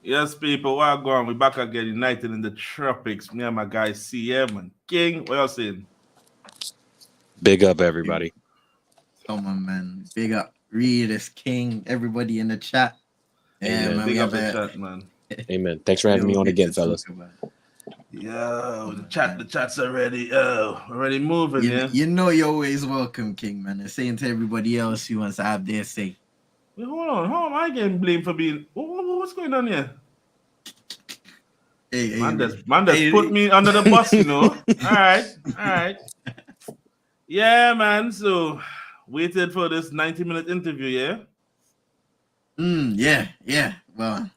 Yes, people, what going? We back again, united in the tropics. Me and my guy CM and King. What else saying? Big up, everybody. Come on, man. Big up Readers King, everybody in the chat. Yeah, Yeah, man, Amen. we big up have the a chat, man. Amen. Thanks for having me little on bit again, to talk fellas. about. Yo, Come the on, chat, the man. chat's already moving, You, yeah. you know you're always welcome, King, man. And saying to everybody else who wants to have their say. Wait, hold on. I getting blamed for being. What's going on here? Hey, Man, hey, that's put hey. me under the bus, you know. All right. Yeah, man. So waited for this 90-minute interview, yeah. Yeah. Well,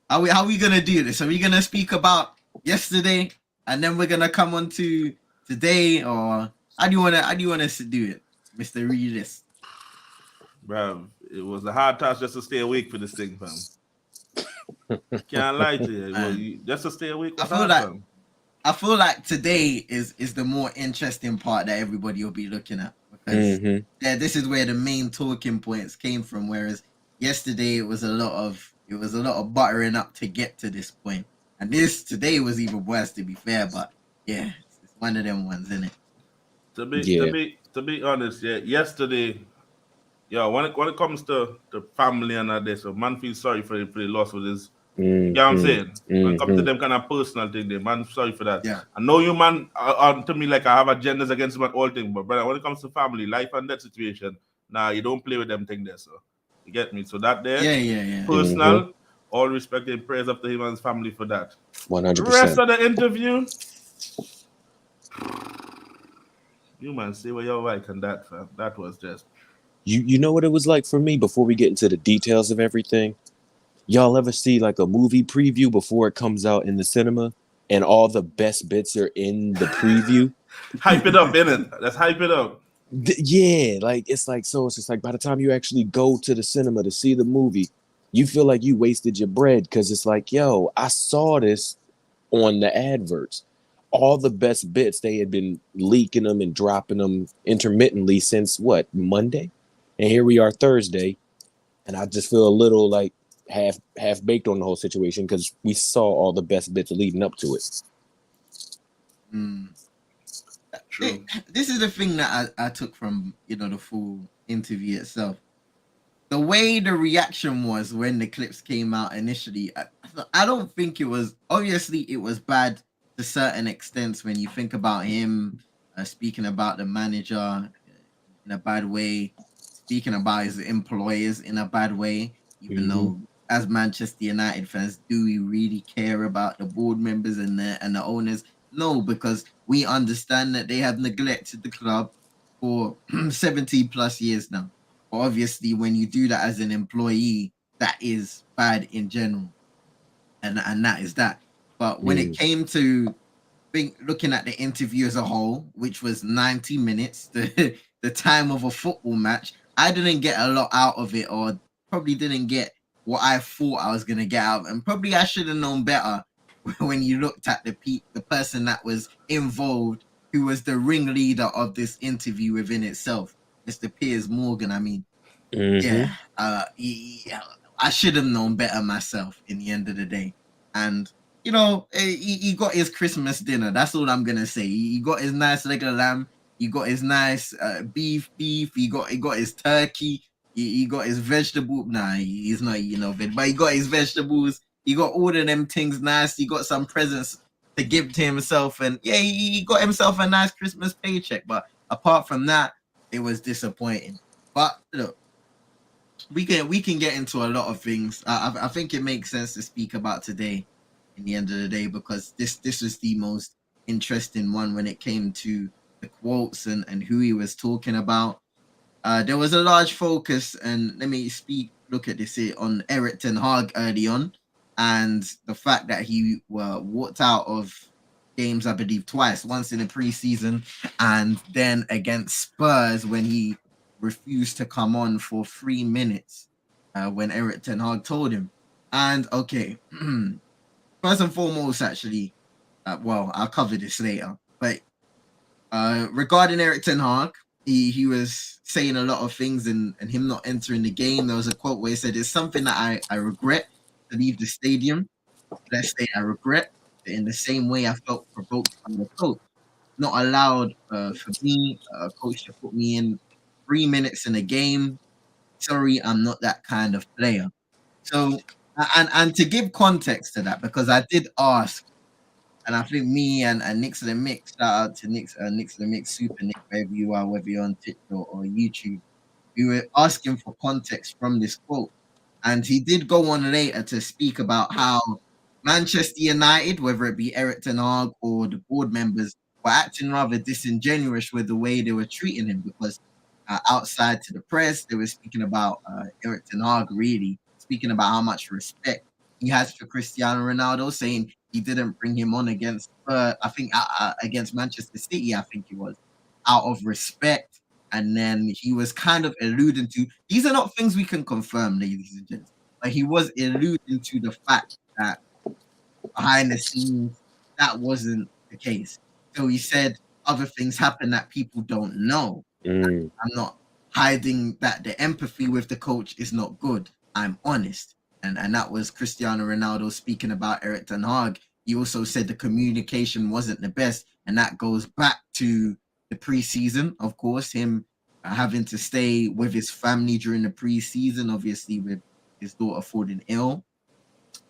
how we gonna do this? Are we gonna speak about yesterday and then we're gonna come on to today, or how do you want us to do it, Mr. Readers? Bro, it was a hard task just to stay awake for this thing, fam. Can't lie to you. Well, Man, just to stay awake I was feel hard, like fam. I feel like today is the more interesting part that everybody will be looking at, because hmm this is where the main talking points came from. Whereas yesterday it was a lot of buttering up to get to this point, and this today was even worse, to be fair. But yeah, it's one of them ones, isn't it? To be to Yeah. be to be honest, yeah. Yesterday, yeah. When it comes to family and all this, so man feels sorry for the loss of this. You get what I'm hmm saying? When it comes to hmm them kind of personal thing, there, man, sorry for that. Yeah. I know you, man, to me like I have agendas against man all thing, but brother, when it comes to family, life and that situation, nah, you don't play with them thing there. So you get me. So that there, Yeah. hmm personal, all respect and praise up to him and his family for that. Rest 100%. of the interview, you man, say what you're like and that, fam. That was just You know what it was like for me before we get into the details of everything? Y'all ever see like a movie preview before it comes out in the cinema and all the best bits are in the preview? hype it up, innit? Let's hype it up. Yeah, like it's like so it's just like by the time you actually go to the cinema to see the movie, you feel like you wasted your bread because it's like, yo, I saw this on the adverts. All the best bits they had been leaking them and dropping them intermittently since what, Monday? And here we are Thursday, and I just feel a little like half baked on the whole situation because we saw all the best bits leading up to it. Mm. True. This is the thing that I took from the full interview itself. The way the reaction was when the clips came out initially, I don't think it was, obviously it was bad to certain extents when you think about him speaking about the manager in a bad way, speaking about his employers in a bad way, even Mm-hmm. though as Manchester United fans, do we really care about the board members and the owners? No, because we understand that they have neglected the club for 70 plus years now. But obviously, when you do that as an employee, that is bad in general, and that is that. But when it Mm. came to looking at the interview as a whole, which was 90 minutes, the time of a football match, I didn't get a lot out of it, or probably didn't get what I thought I was gonna get out of it. And probably I should have known better when you looked at the person that was involved, who was the ringleader of this interview within itself, Mr. Piers Morgan. I mean, Mm-hmm. yeah, I should have known better myself in the end of the day. And he got his Christmas dinner. That's all I'm gonna say. He got his nice leg of lamb. He got his nice beef. He got his turkey. He got his vegetable. Nah, he's not eating no veg, but he got his vegetables. He got all of them things nice. He got some presents to give to himself, and yeah, he got himself a nice Christmas paycheck. But apart from that, it was disappointing. But look, we can get into a lot of things. I think it makes sense to speak about today in the end of the day, because this was the most interesting one when it came to the quotes and who he was talking about. There was a large focus, and let me look at this here, on Eric Ten Hag early on, and the fact that he walked out of games, I believe twice, once in the preseason and then against Spurs when he refused to come on for 3 minutes when Eric Ten Hag told him. And okay, first and foremost, actually, well, I'll cover this later, but regarding Eric Ten Hag, he was saying a lot of things, and him not entering the game. There was a quote where he said, "It's something that I regret. to leave the stadium. Let's say I regret, but in the same way I felt provoked by the coach. Not allowed for me, coach, to put me in 3 minutes in a game. Sorry, I'm not that kind of player. So, and to give context to that, because I did ask, and I think me and Nick's of the Mix, shout out to Nick's of the Mix, Super Nick, wherever you are, whether you're on TikTok or YouTube, we were asking for context from this quote. And he did go on later to speak about how Manchester United, whether it be Eric Ten Hag or the board members, were acting rather disingenuous with the way they were treating him, because outside to the press, they were speaking about Eric Ten Hag, really speaking about how much respect he has for Cristiano Ronaldo, saying he didn't bring him on against, I think, against Manchester City, I think it was, out of respect. And then he was kind of alluding to, these are not things we can confirm, ladies and gents, but he was alluding to the fact that behind the scenes, that wasn't the case. So he said other things happen that people don't know. I'm not hiding that the empathy with the coach is not good. I'm honest. And that was Cristiano Ronaldo speaking about Eric Ten Hag. He also said the communication wasn't the best. And that goes back to the preseason, of course, him having to stay with his family during the preseason, obviously with his daughter falling ill.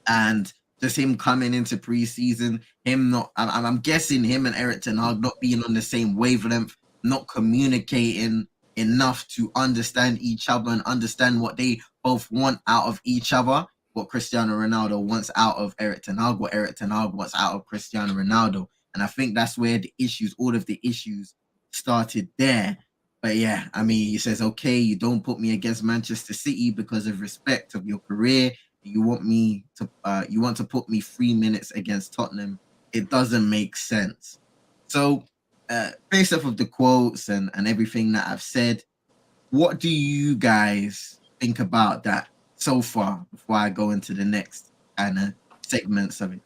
And just him coming into preseason, him not, I'm guessing him and Eric Ten Hag not being on the same wavelength, not communicating enough to understand each other and understand what they both want out of each other. What Cristiano Ronaldo wants out of Eric Ten Hag, what Eric Ten Hag wants out of Cristiano Ronaldo. And I think that's where the issues, all of the issues started there. But yeah, I mean, he says, okay, you don't put me against Manchester City because of respect of your career. You want to put me 3 minutes against Tottenham. It doesn't make sense. So based off of the quotes and everything that I've said, what do you guys think about that so far before I go into the next kind of segments of it?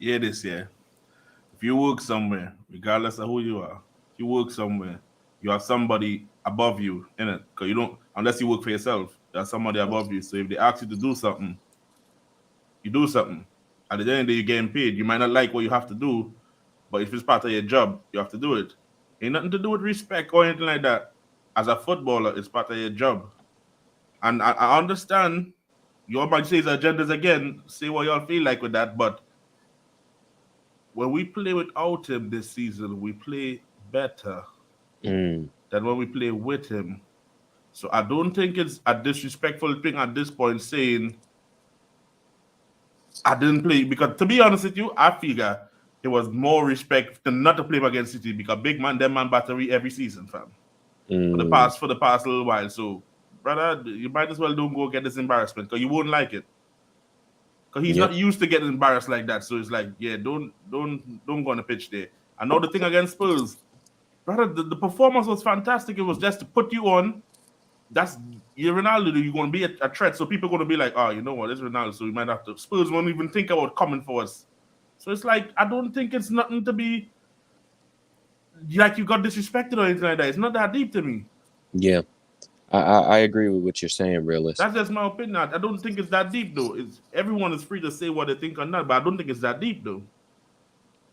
Yeah, if you work somewhere, regardless of who you are, if you work somewhere, you have somebody above you in it. Because you don't, unless you work for yourself, there's somebody above you. So if they ask you to do something, you do something. At the end of the day, you're getting paid. You might not like what you have to do, but if it's part of your job, you have to do it. Ain't nothing to do with respect or anything like that. As a footballer, it's part of your job. And I understand your might say agendas again, say what y'all feel like with that, but when we play without him this season, we play better than when we play with him. So I don't think it's a disrespectful thing at this point saying I didn't play, because to be honest with you, I figure it was more respect than not to play him against City, because big man, them man battery every season, fam. For the past little while. So, brother, you might as well don't go get this embarrassment, because you won't like it. Because he's not used to getting embarrassed like that. So it's like, yeah, don't go on the pitch there. Another thing against Spurs, brother, the performance was fantastic. It was just to put you on. That's you're Ronaldo. You're going to be a threat. So people are going to be like, oh, you know what? It's Ronaldo. So we might have to. Spurs won't even think about coming for us. So it's like, I don't think it's nothing to be like you got disrespected or anything like that. It's not that deep to me. Yeah. I agree with what you're saying, realist. That's just my opinion. I don't think it's that deep, though. Everyone is free to say what they think or not, but I don't think it's that deep, though.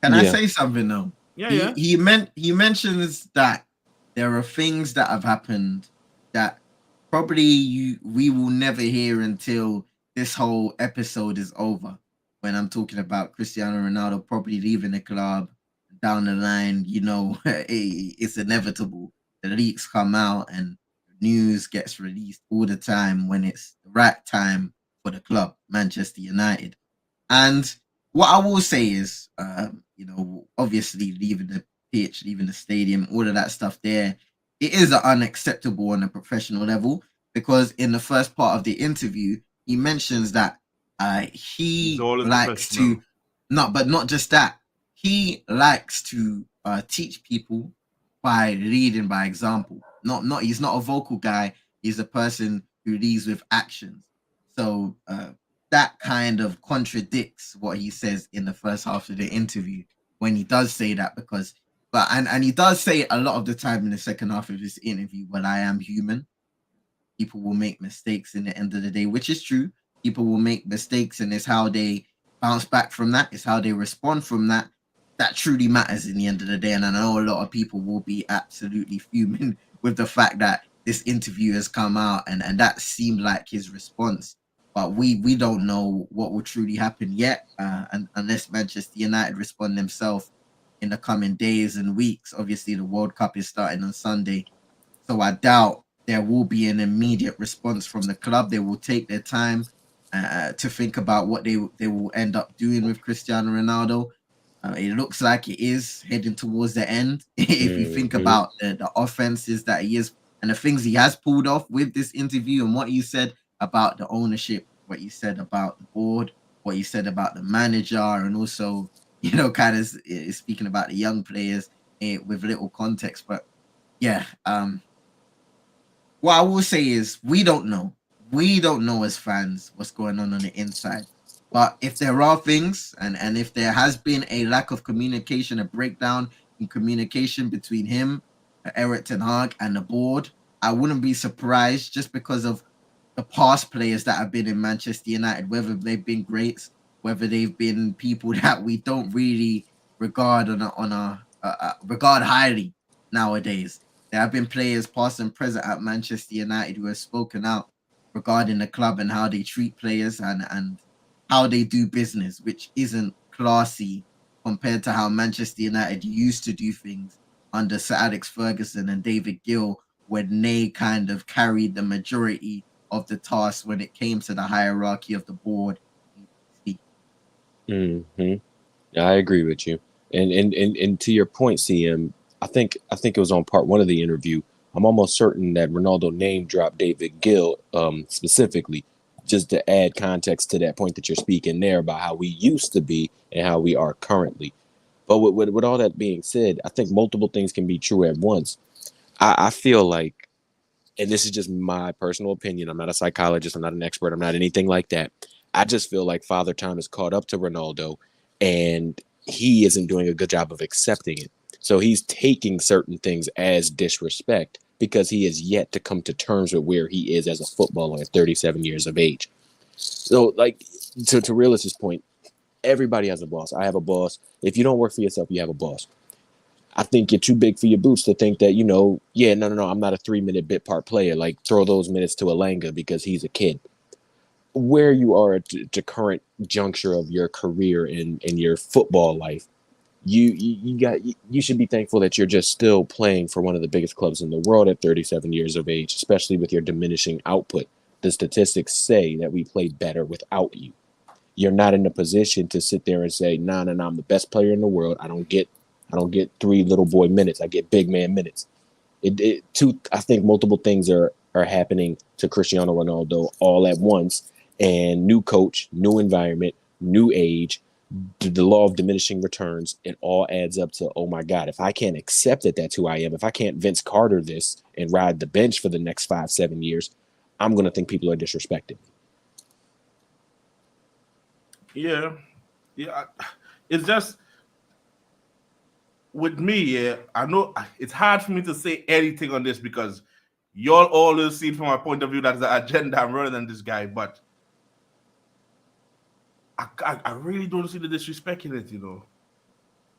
Can I say something, though? Yeah, He mentions that there are things that have happened that probably we will never hear until this whole episode is over. When I'm talking about Cristiano Ronaldo probably leaving the club down the line, it's inevitable. The leaks come out and news gets released all the time when it's the right time for the club, Manchester United. And what I will say is, obviously leaving the pitch, leaving the stadium, all of that stuff there, it is unacceptable on a professional level, because in the first part of the interview, he mentions that he likes to, not just that, he likes to teach people by leading by example. He's not a vocal guy. He's a person who leads with actions. So that kind of contradicts what he says in the first half of the interview when he does say that, and he does say it a lot of the time in the second half of this interview, well, I am human. People will make mistakes in the end of the day, which is true. People will make mistakes, and it's how they bounce back from that. It's how they respond from that. That truly matters in the end of the day. And I know a lot of people will be absolutely fuming with the fact that this interview has come out, and that seemed like his response. But we don't know what will truly happen yet, and unless Manchester United respond themselves in the coming days and weeks. Obviously, the World Cup is starting on Sunday, so I doubt there will be an immediate response from the club. They will take their time to think about what they will end up doing with Cristiano Ronaldo. It looks like it is heading towards the end. If you think about the offenses that he is and the things he has pulled off with this interview and what he said about the ownership, what he said about the board, what he said about the manager, and also, kind of speaking about the young players with little context. But yeah, what I will say is we don't know. We don't know as fans what's going on the inside. But if there are things, and if there has been a lack of communication, a breakdown in communication between him, Eric Ten Hag, and the board, I wouldn't be surprised, just because of the past players that have been in Manchester United, whether they've been greats, whether they've been people that we don't really regard regard highly nowadays. There have been players past and present at Manchester United who have spoken out regarding the club and how they treat players and how they do business, which isn't classy compared to how Manchester United used to do things under Sir Alex Ferguson and David Gill, when they kind of carried the majority of the task when it came to the hierarchy of the board. I agree with you. And to your point, CM, I think it was on part one of the interview. I'm almost certain that Ronaldo name dropped David Gill specifically, just to add context to that point that you're speaking there about how we used to be and how we are currently. But with all that being said, I think multiple things can be true at once. I feel like, and this is just my personal opinion, I'm not a psychologist, I'm not an expert, I'm not anything like that. I just feel like Father Time has caught up to Ronaldo, and he isn't doing a good job of accepting it. So he's taking certain things as disrespect because he has yet to come to terms with where he is as a footballer at 37 years of age. So, like, to Realist's point, everybody has a boss. I have a boss. If you don't work for yourself, you have a boss. I think you're too big for your boots to think that, no, I'm not a 3-minute bit part player. Like, throw those minutes to Alanga because he's a kid. Where you are at the current juncture of your career in your football life, you should be thankful that you're just still playing for one of the biggest clubs in the world at 37 years of age, especially with your diminishing output. The statistics say that we play better without you. You're not in a position to sit there and say, no, I'm the best player in the world. I don't get 3 little boy minutes. I get big man minutes. I think multiple things are happening to Cristiano Ronaldo all at once. And new coach, new environment, new age, the law of diminishing returns, it all adds up to, oh my God, if I can't accept that that's who I am, if I can't Vince Carter this and ride the bench for the next 5-7 years, I'm going to think people are disrespected. Yeah. It's just, with me, I know it's hard for me to say anything on this because y'all always see it from my point of view that's the agenda I'm running than this guy, but I really don't see the disrespect in it,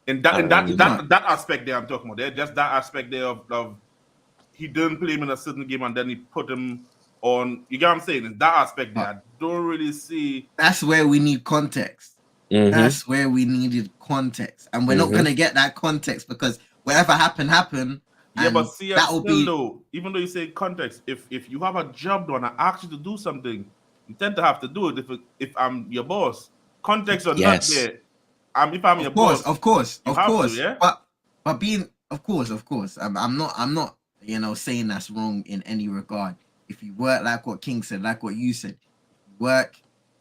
In that aspect there I'm talking about. There, just that aspect there of he didn't play him in a certain game and then he put him on. You get what I'm saying? In that aspect there, I don't really see. That's where we need context. That's where we needed context, and we're not gonna get that context because whatever happened. Yeah, but see, though, even though you say context, if you have a job done, I ask you to do something, you tend to have to do it. If I'm your boss, context or not there, if I'm your boss, of course, yeah. But being, of course, I'm not, saying that's wrong in any regard. If you work, like what King said, like what you said, you work,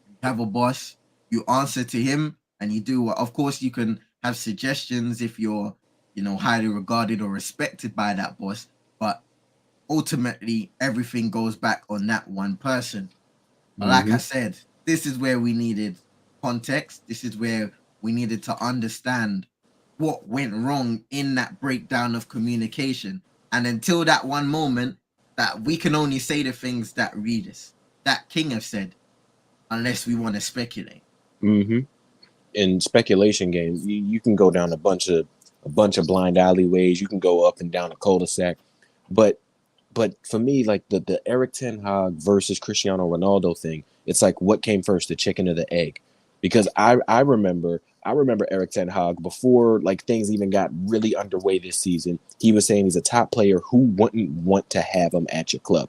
you have a boss, you answer to him, and you do what. Of course, you can have suggestions if you're, highly regarded or respected by that boss, but ultimately everything goes back on that one person. But like I said, this is where we needed context. This is where we needed to understand what went wrong in that breakdown of communication. And until that one moment, that we can only say the things that readers, that King have said, unless we want to speculate. Mm-hmm. In speculation games, you can go down a bunch of blind alleyways. You can go up and down a cul-de-sac, but for me, like the Eric Ten Hag versus Cristiano Ronaldo thing, it's like what came first, the chicken or the egg? Because I remember Eric Ten Hag before like things even got really underway this season. He was saying he's a top player who wouldn't want to have him at your club.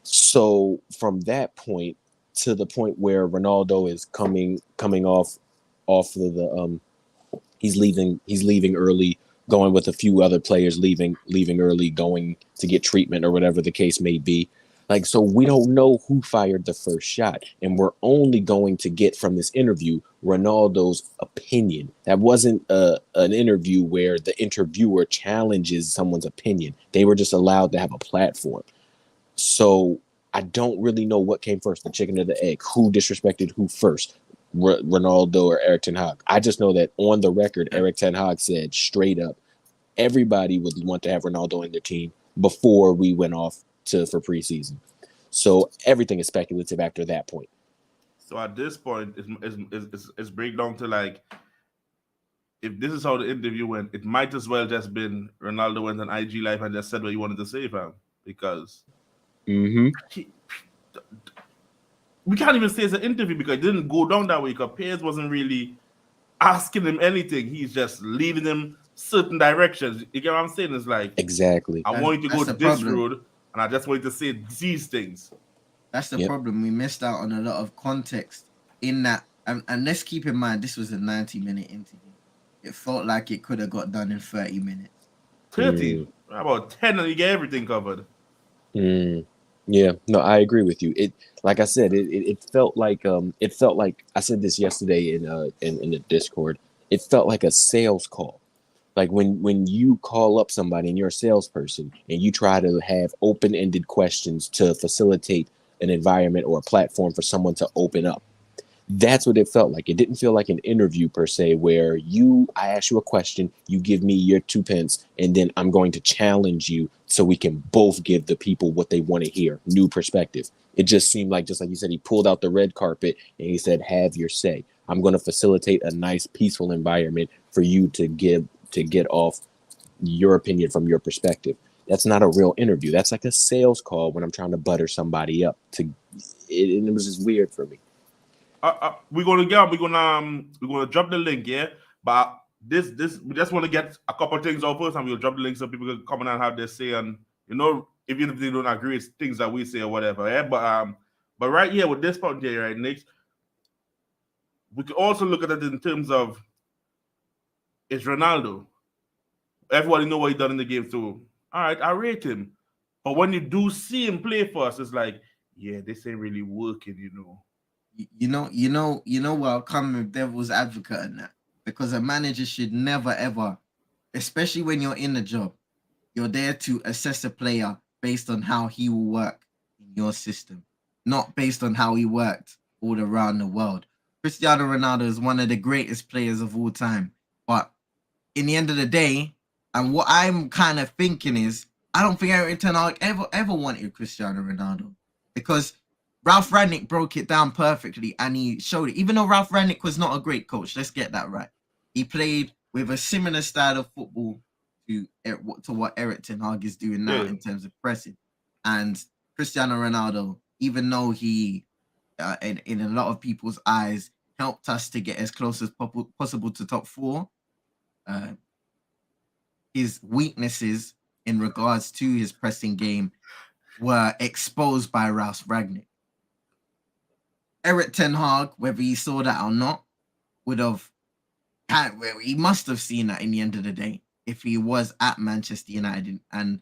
So from that point to the point where Ronaldo is coming off of the he's leaving early, going with a few other players leaving early, going to get treatment or whatever the case may be. Like, so we don't know who fired the first shot, and we're only going to get from this interview Ronaldo's opinion. That wasn't an interview where the interviewer challenges someone's opinion. They were just allowed to have a platform. So I don't really know what came first, the chicken or the egg. Who disrespected who first, Ronaldo or Eric Ten Hag? I just know that on the record, Eric Ten Hag said straight up, everybody would want to have Ronaldo in their team before we went off for preseason. So everything is speculative after that point. So at this point, it's break down to like, if this is how the interview went, it might as well just been Ronaldo went on IG Live and just said what he wanted to say, fam. Because we can't even say it's an interview because it didn't go down that way. Because Piers wasn't really asking him anything. He's just leading him certain directions. You get what I'm saying? It's like, exactly. I want you to go this road, and I just want you to say these things. That's the problem. We missed out on a lot of context in that. And let's keep in mind, this was a 90-minute interview. It felt like it could have got done in 30 minutes. 30? About 10 and you get everything covered. Yeah, no, I agree with you. It, like I said, it felt like I said this yesterday in the Discord. It felt like a sales call. Like when you call up somebody and you're a salesperson and you try to have open-ended questions to facilitate an environment or a platform for someone to open up. That's what it felt like. It didn't feel like an interview per se, where I ask you a question, you give me your 2 pence, and then I'm going to challenge you so we can both give the people what they want to hear, new perspective. It just seemed like, just like you said, he pulled out the red carpet and he said, have your say. I'm going to facilitate a nice, peaceful environment for you to get off your opinion from your perspective. That's not a real interview. That's like a sales call when I'm trying to butter somebody up. And it was just weird for me. We're gonna drop the link, yeah. But this we just want to get a couple of things out first, and we'll drop the link so people can come and have their say, and even if they don't agree, it's things that we say or whatever, yeah. But right here with this point here, right, Nick, we can also look at it in terms of, it's Ronaldo. Everybody know what he done in the game, so all right, I rate him. But when you do see him play for us, it's like, yeah, this ain't really working, You know what? I'll come with devil's advocate on that, because a manager should never ever, especially when you're in the job, you're there to assess a player based on how he will work in your system, not based on how he worked all around the world. Cristiano Ronaldo is one of the greatest players of all time, but in the end of the day, and what I'm kind of thinking is, I don't think Eric Ten Hag ever wanted Cristiano Ronaldo, because Ralph Rangnick broke it down perfectly and he showed it. Even though Ralph Rangnick was not a great coach, let's get that right. He played with a similar style of football to what Eric Ten Hag is doing now in terms of pressing. And Cristiano Ronaldo, even though he, in a lot of people's eyes, helped us to get as close as possible to top four, his weaknesses in regards to his pressing game were exposed by Ralph Rangnick. Eric Ten Hag, whether he saw that or not, he must have seen that in the end of the day if he was at Manchester United. And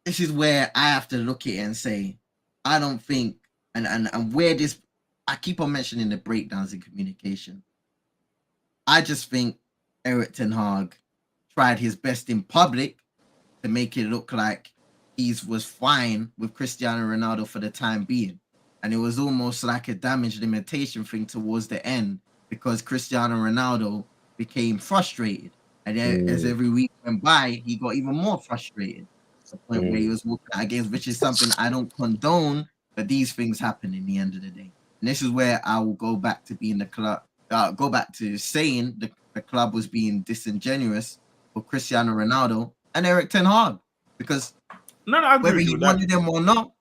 this is where I have to look at it and say, I don't think, and where this, I keep on mentioning the breakdowns in communication. I just think Eric Ten Hag tried his best in public to make it look like he was fine with Cristiano Ronaldo for the time being. And it was almost like a damage limitation thing towards the end, because Cristiano Ronaldo became frustrated. And then as every week went by, he got even more frustrated, to the point where he was walking out against, which is something I don't condone But these things happen in the end of the day. And this is where I will go back to being the club, go back to saying the club was being disingenuous for Cristiano Ronaldo and Eric Ten Hag. Because No, I agree whether with he you. wanted them or not,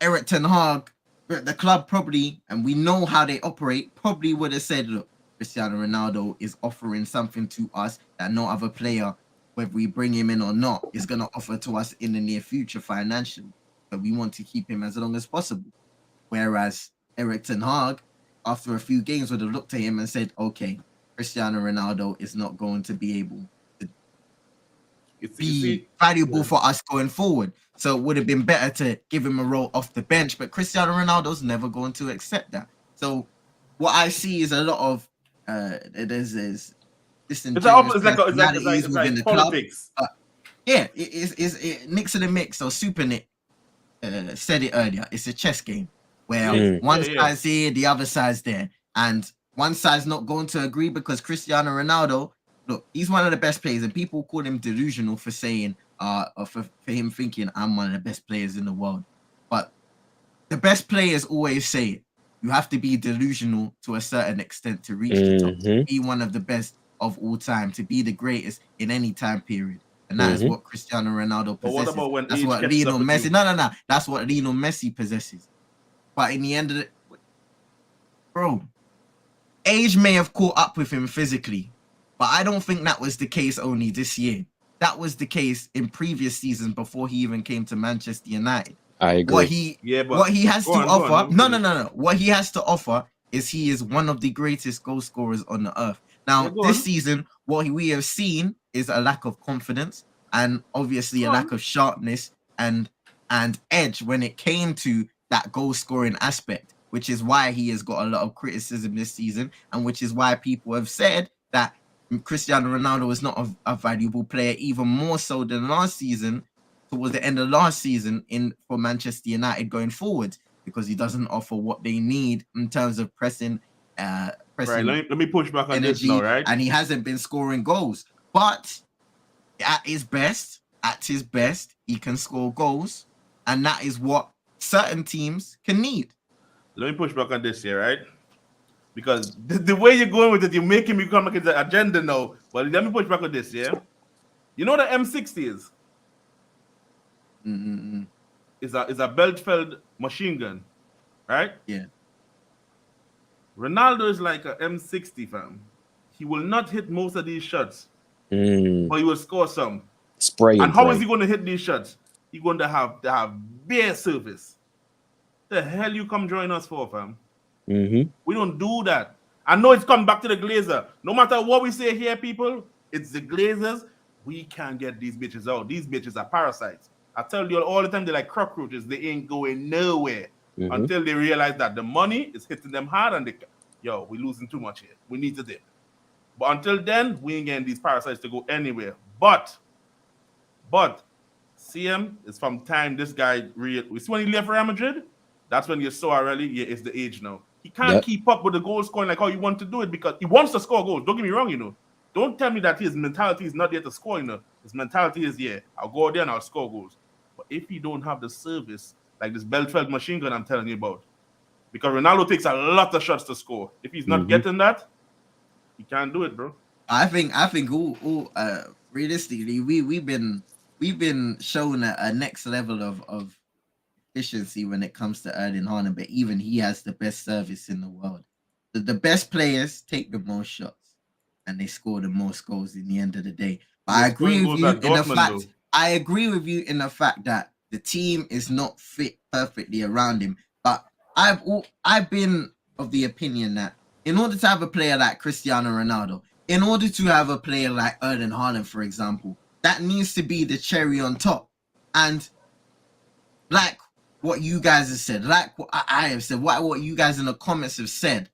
Eric Ten Hag, the club probably, and we know how they operate, probably would have said, look, Cristiano Ronaldo is offering something to us that no other player, whether we bring him in or not, is going to offer to us in the near future financially. But we want to keep him as long as possible. Whereas Eric Ten Hag, after a few games, would have looked at him and said, okay, Cristiano Ronaldo is not going to be able to be valuable for us going forward. So it would have been better to give him a role off the bench. But Cristiano Ronaldo's never going to accept that. So what I see is a lot of there's disingenuous personalities within the politics. Club. Yeah, it Nick's in the mix. So Super Nick said it earlier. It's a chess game where one side's here, the other side's there, and one side's not going to agree because Cristiano Ronaldo, look, he's one of the best players, and people call him delusional for saying, for him thinking I'm one of the best players in the world. But the best players always say it. You have to be delusional to a certain extent to reach the top, to be one of the best of all time, to be the greatest in any time period. And that is what Cristiano Ronaldo possesses. But what about when that's what Lionel Messi. No. That's what Lionel Messi possesses. But in the end of it, bro, age may have caught up with him physically, but I don't think that was the case only this year. That was the case in previous seasons before he even came to Manchester United. I agree. What he has to offer. No. What he has to offer is he is one of the greatest goal scorers on the earth. Now, this season, what we have seen is a lack of confidence and obviously a lack of sharpness and edge when it came to that goal scoring aspect, which is why he has got a lot of criticism this season, and which is why people have said that Cristiano Ronaldo is not a valuable player, even more so than last season, towards the end of last season for Manchester United going forward, because he doesn't offer what they need in terms of pressing. Right, let me push back on this now, right? And he hasn't been scoring goals, but at his best, he can score goals, and that is what certain teams can need. Let me push back on this here, right? Because the way you're going with it, you're making me come like it's an agenda now. But let me push back on this, yeah? You know what the M60 is? It's a belt-filled machine gun, right? Yeah. Ronaldo is like a M60, fam. He will not hit most of these shots, but he will score some. Spray and how is he going to hit these shots? He's going to have bare surface. The hell you come join us for, fam? We don't do that. I know it's come back to the Glazer. No matter what we say here, people, it's the Glazers. We can't get these bitches out. These bitches are parasites. I tell you all the time, they're like cockroaches. They ain't going nowhere until they realize that the money is hitting them hard and we're losing too much here. We need to dip. But until then, we ain't getting these parasites to go anywhere. But CM is from time this guy we see when he left Real Madrid, that's when you saw already, it's the age now. He can't keep up with the goal scoring like how you want to do it because he wants to score goals. Don't get me wrong, Don't tell me that his mentality is not there to score, His mentality is, I'll go there and I'll score goals. But if he don't have the service, like this belt-filled machine gun I'm telling you about, because Ronaldo takes a lot of shots to score. If he's not getting that, he can't do it, bro. I think realistically, we've been shown a next level of efficiency when it comes to Erling Haaland, but even he has the best service in the world. The best players take the most shots and they score the most goals in the end of the day. But I agree with you in the fact that the team is not fit perfectly around him. But I've been of the opinion that in order to have a player like Cristiano Ronaldo, in order to have a player like Erling Haaland, for example, that needs to be the cherry on top. And like what you guys have said, like what I have said, what you guys in the comments have said,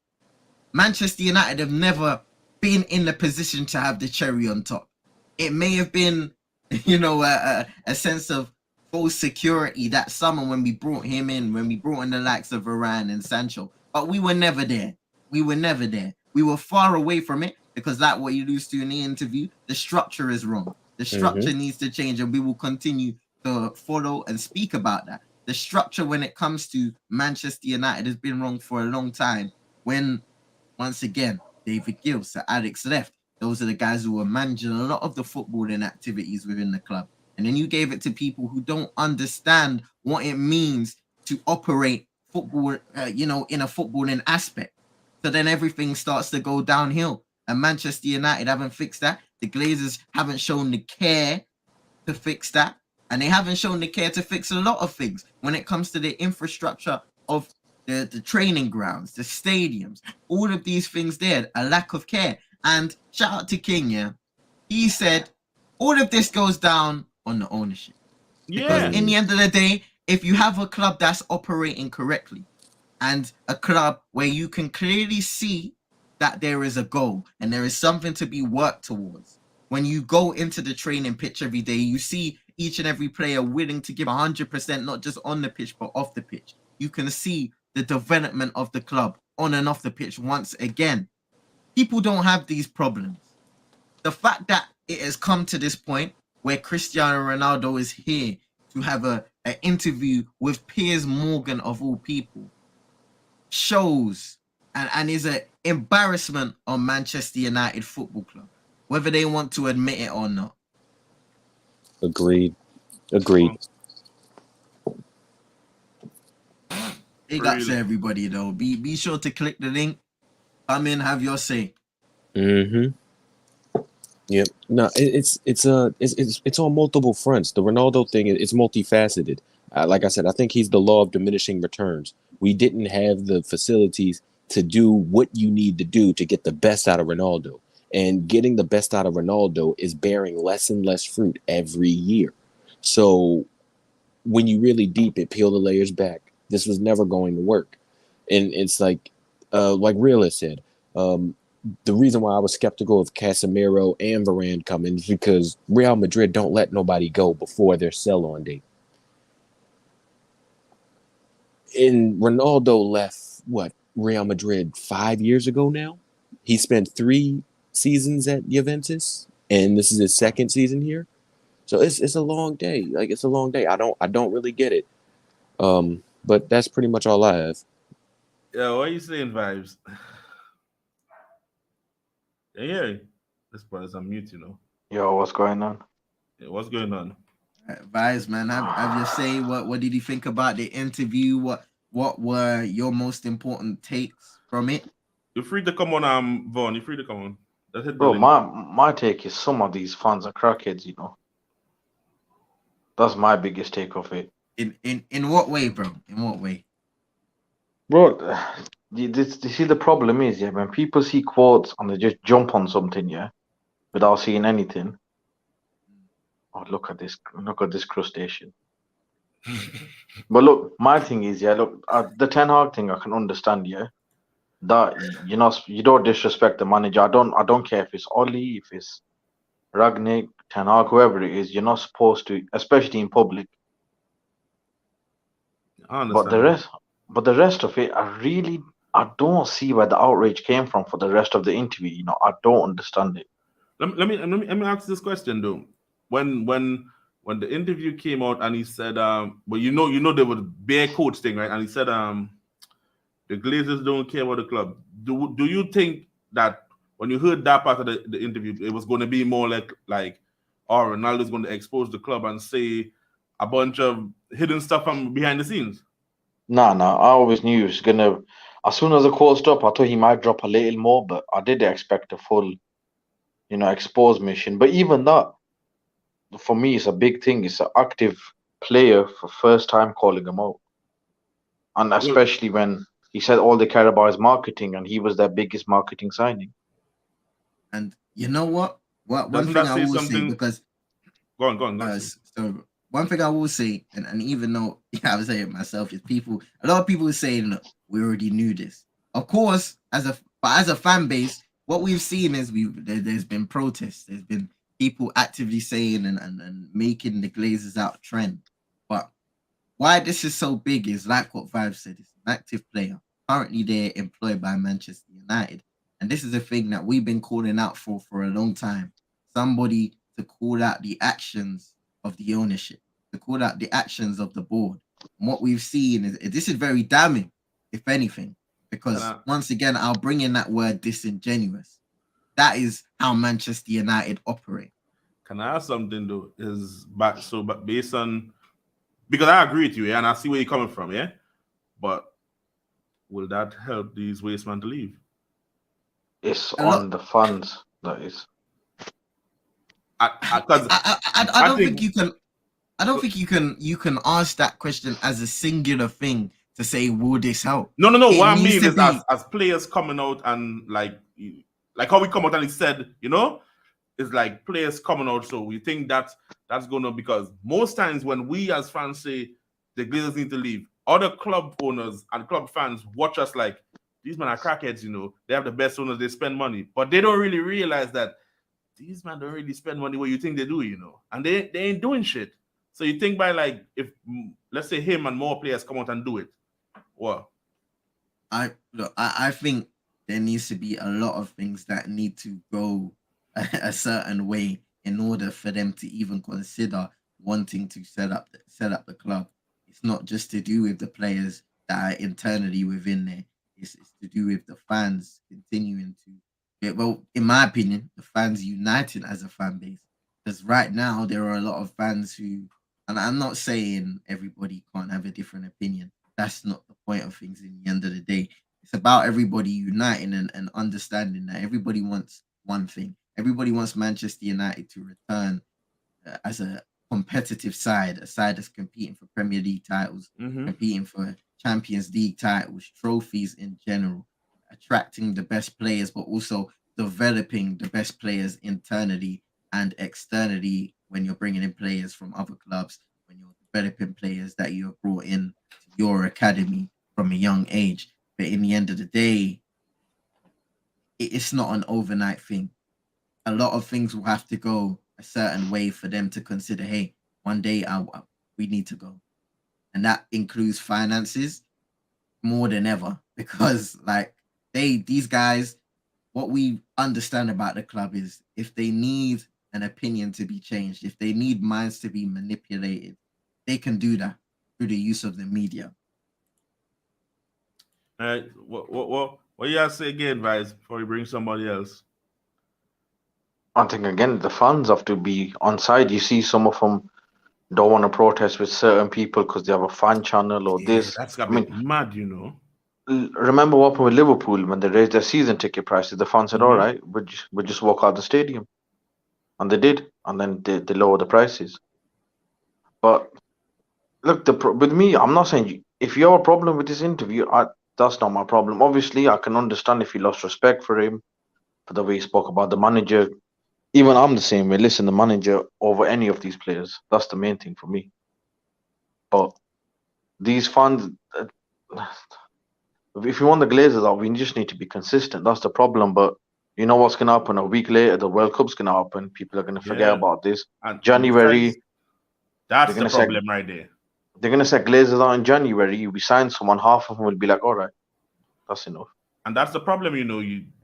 Manchester United have never been in the position to have the cherry on top. It may have been, a sense of false security that summer when we brought him in, when we brought in the likes of Varane and Sancho, but we were never there. We were far away from it because like what you lose to in the interview, the structure is wrong. The structure needs to change, and we will continue to follow and speak about that. the structure when it comes to Manchester United has been wrong for a long time. When, once again, David Gill, Sir Alex left, those are the guys who were managing a lot of the footballing activities within the club. And then you gave it to people who don't understand what it means to operate football, in a footballing aspect. So then everything starts to go downhill. And Manchester United haven't fixed that. The Glazers haven't shown the care to fix that. And they haven't shown the care to fix a lot of things when it comes to the infrastructure of the training grounds, the stadiums, all of these things there, a lack of care. And shout out to King, yeah. He said all of this goes down on the ownership. Because Yeah. in the end of the day, if you have a club that's operating correctly and a club where you can clearly see that there is a goal and there is something to be worked towards, when you go into the training pitch every day, you see each and every player willing to give 100%, not just on the pitch, but off the pitch. You can see the development of the club on and off the pitch once again. People don't have these problems. The fact that it has come to this point where Cristiano Ronaldo is here to have an interview with Piers Morgan of all people shows and is an embarrassment on Manchester United Football Club, whether they want to admit it or not. Agreed. Big ups to everybody though. Be sure to click the link. Come in, have your say. Yep. No, it's on multiple fronts. The Ronaldo thing is multifaceted. Like I said, I think he's the law of diminishing returns. We didn't have the facilities to do what you need to do to get the best out of Ronaldo. And getting the best out of Ronaldo is bearing less and less fruit every year. So when you really deep it, peel the layers back, this was never going to work. And it's like Realist said, the reason why I was skeptical of Casemiro and Varane coming is because Real Madrid don't let nobody go before their sell-on date. And Ronaldo left, Real Madrid 5 years ago now? He spent 3 seasons at Juventus, and this is his second season here. So it's a long day. It's a long day. I don't really get it. But that's pretty much all I have. Yeah, what are you saying, Vibes? Yeah. This part is on mute, Yo, what's going on? Yeah, what's going on? Vibes, man, have your say. What did you think about the interview? What were your most important takes from it? You're free to come on, Vaughn. You're free to come on. That's it, Bro, my take is some of these fans are crackheads, That's my biggest take of it. In what way, bro? In what way? Bro, you see the problem is, when people see quotes and they just jump on something, without seeing anything. Oh, look at this crustacean. But look, my thing is, the Ten Hag thing I can understand, that you don't disrespect the manager. I don't care if it's Oli, if it's Ragnick, Ten Hag, whoever it is. You're not supposed to, especially in public. I understand. But the rest of it, I don't see where the outrage came from for the rest of the interview. I don't understand it. Let me ask this question though. When the interview came out and he said, but there was bare coach thing, right? And he said, the Glazers don't care about the club. Do you think that when you heard that part of the interview, it was going to be more like, oh, Ronaldo's going to expose the club and say a bunch of hidden stuff from behind the scenes? No, I always knew he was gonna. As soon as the quote stopped, I thought he might drop a little more, but I did expect a full, expose mission. But even that, for me, it's a big thing. It's an active player for first time calling him out, and especially when he said all they care about is marketing, and he was their biggest marketing signing. And you know what? One thing I will say, because go on. So one thing I will say, and even though I was saying it myself, is a lot of people are saying, look, we already knew this. Of course, as a fan base, what we've seen is there's been protests, there's been people actively saying and making the Glazers out trend. But why this is so big is like what Vive said, it's an active player. Currently they're employed by Manchester United. And this is a thing that we've been calling out for a long time. Somebody to call out the actions of the ownership, to call out the actions of the board. what we've seen is this is very damning, if anything, because Can I- once again, I'll bring in that word disingenuous. That is how Manchester United operate. Can I ask something though? But based on, because I agree with you, yeah, and I see where you're coming from, yeah. But will that help these wastemen to leave? It's A lot. on the fans. That is. Because I I don't think think you can. I don't think you can ask that question as a singular thing to say, will this help? no. It What I needs mean to is, be. as players coming out and like how we come out and he said, it's like players coming out. So we think that's gonna, because most times when we as fans say the Glazers need to leave, other club owners and club fans watch us like these men are crackheads. They have the best owners, they spend money, but they don't really realize that these men don't really spend money what you think they do, and they ain't doing shit. So you think by like, if let's say him and more players come out and do it, well, I think there needs to be a lot of things that need to go a certain way in order for them to even consider wanting to set up the club. It's not just to do with the players that are internally within there. It's to do with the fans continuing to. Yeah, well, in my opinion, the fans uniting as a fan base. Because right now there are a lot of fans who, and I'm not saying everybody can't have a different opinion. That's not the point of things. In the end of the day, it's about everybody uniting and understanding that everybody wants one thing. Everybody wants Manchester United to return as a competitive side, a side that's competing for Premier League titles, competing for Champions League titles, trophies in general, attracting the best players, but also developing the best players internally and externally when you're bringing in players from other clubs, when you're developing players that you have brought in to your academy from a young age. But in the end of the day, it's not an overnight thing. A lot of things will have to go a certain way for them to consider, hey, one day we need to go. And that includes finances more than ever, because like these guys, what we understand about the club is if they need an opinion to be changed, if they need minds to be manipulated, they can do that through the use of the media. all right. What you guys say again, Vice, before you bring somebody else? I think again the fans have to be on side. You see, some of them don't want to protest with certain people because they have a fan channel or Yeah, this. that's got I me mean, mad. remember what happened with Liverpool when they raised their season ticket prices? The fans said, "All Mhm. right, we'll just walk out the stadium," and they did, and then they lowered the prices. But look, with me, I'm not saying if you have a problem with this interview, that's not my problem. Obviously, I can understand if you lost respect for him for the way he spoke about the manager. Even I'm the same way. Listen, the manager over any of these players. That's the main thing for me. But these fans, if you want the Glazers out, we just need to be consistent. That's the problem. But you know what's going to happen? A week later, the World Cup's going to happen. People are going to forget Yeah, about this. and besides, January, that's they're the going to say problem right there. they're going to say Glazers out in January. We sign someone, half of them will be like, all right, that's enough. And that's the problem,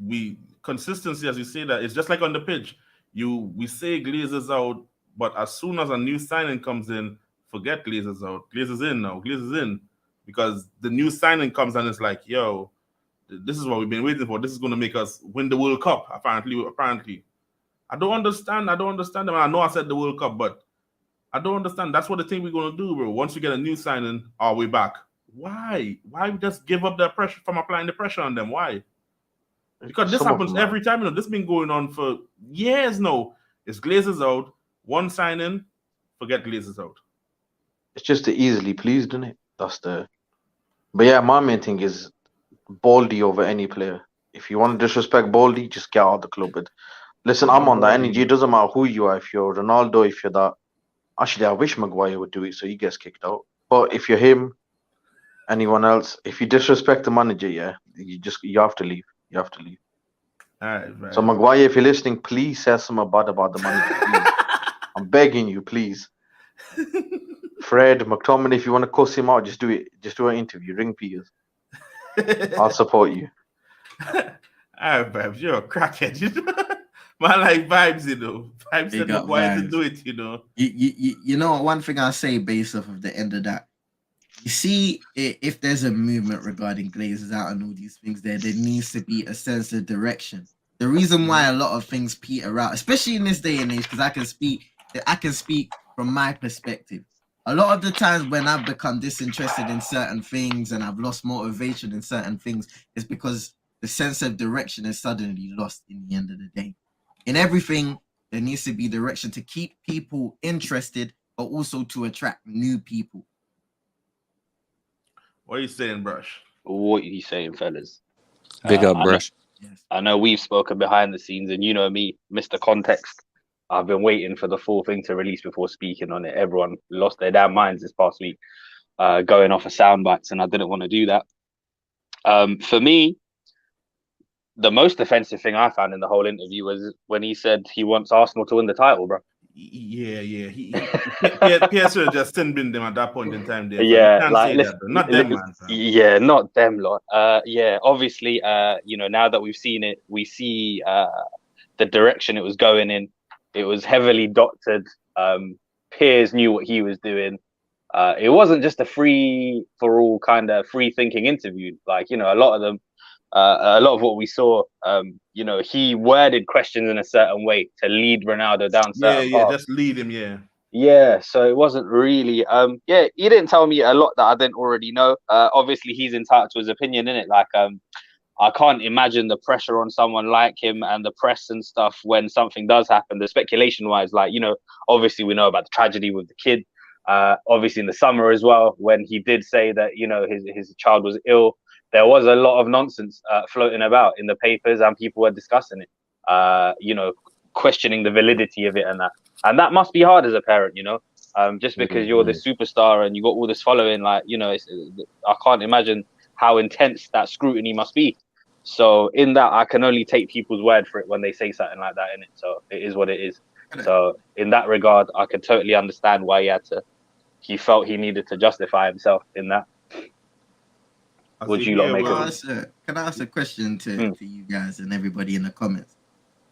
we consistency, as you say, that it's just like on the pitch. We say Glazers out, but as soon as a new signing comes in, forget Glazers out. Glazers in now, Glazers in. Because the new signing comes and it's like, yo, this is what we've been waiting for. This is gonna make us win the World Cup, apparently. I don't understand. Them. I know I said the World Cup, but I don't understand. That's what the thing we're gonna do, bro. Once we get a new signing, are we back? Why? Why we just give up the pressure from applying the pressure on them? Why? Because this Some of happens them, every time. This has been going on for years now. It's Glazers out, one signing, forget Glazers out. it's just the easily pleased, isn't it? That's the. But yeah, my main thing is Baldy over any player. If you want to disrespect Baldy, just get out of the club. But listen, I'm Not on that Baldy, energy. It doesn't matter who you are. If you're Ronaldo, if you're that. Actually, I wish Maguire would do it so he gets kicked out. But if you're him, anyone else, if you disrespect the manager, yeah, you have to leave. You have to leave. All right, So right. Maguire, if you're listening, please say something bad about the manager. Please. I'm begging you, please. Fred, McTominay, if you want to cuss him out, just do it. Just do an interview. Ring Peters. I'll support you. All right, Vibes, you're a crackhead. Man, like Vibes, Vibes They said got Maguire to vibes. do it, You know, one thing I'll say based off of the end of that, You see, if there's a movement regarding Glazers out and all these things, there needs to be a sense of direction. The reason why a lot of things peter out, especially in this day and age, because I can speak from my perspective. A lot of the times when I've become disinterested in certain things and I've lost motivation in certain things, is because the sense of direction is suddenly lost in the end of the day. In everything, there needs to be direction to keep people interested, but also to attract new people. What are you saying, Brush? What are you saying, fellas? Big up, I know, Brush. Yes. I know we've spoken behind the scenes, and you know me, Mr. Context. I've been waiting for the full thing to release before speaking on it. Everyone lost their damn minds this past week, going off of sound bites, and I didn't want to do that. For me, the most offensive thing I found in the whole interview was when he said he wants Arsenal to win the title, bro. Yeah. PSG just sin bin them at that point in time. There, so you Yeah, can't like say that. Though. Not them, man. Fam. yeah, not them lot. Yeah, obviously, you know, now that we've seen it, we see the direction it was going in. It was heavily doctored. Piers knew what he was doing. It wasn't just a free for all kind of free thinking interview. Like, you know, a lot of them, a lot of what we saw, you know, he worded questions in a certain way to lead Ronaldo down certain paths. Just lead him, yeah. Yeah, so it wasn't really yeah, he didn't tell me a lot that I didn't already know. Obviously he's entitled to his opinion in it. Like I can't imagine the pressure on someone like him and the press and stuff when something does happen. The speculation wise, like, you know, obviously we know about the tragedy with the kid. Obviously in the summer as well, when he did say that, you know, his child was ill, there was a lot of nonsense floating about in the papers and people were discussing it, you know, questioning the validity of it and that. And that must be hard as a parent, you know, just because you're this superstar and you got all this following, like, you know, I can't imagine how intense that scrutiny must be. So in that, I can only take people's word for it when they say something like that in it. So it is what it is. So in that regard, I can totally understand why he felt he needed to justify himself in that. Would you lot make it? Can I ask a question to you guys and everybody in the comments?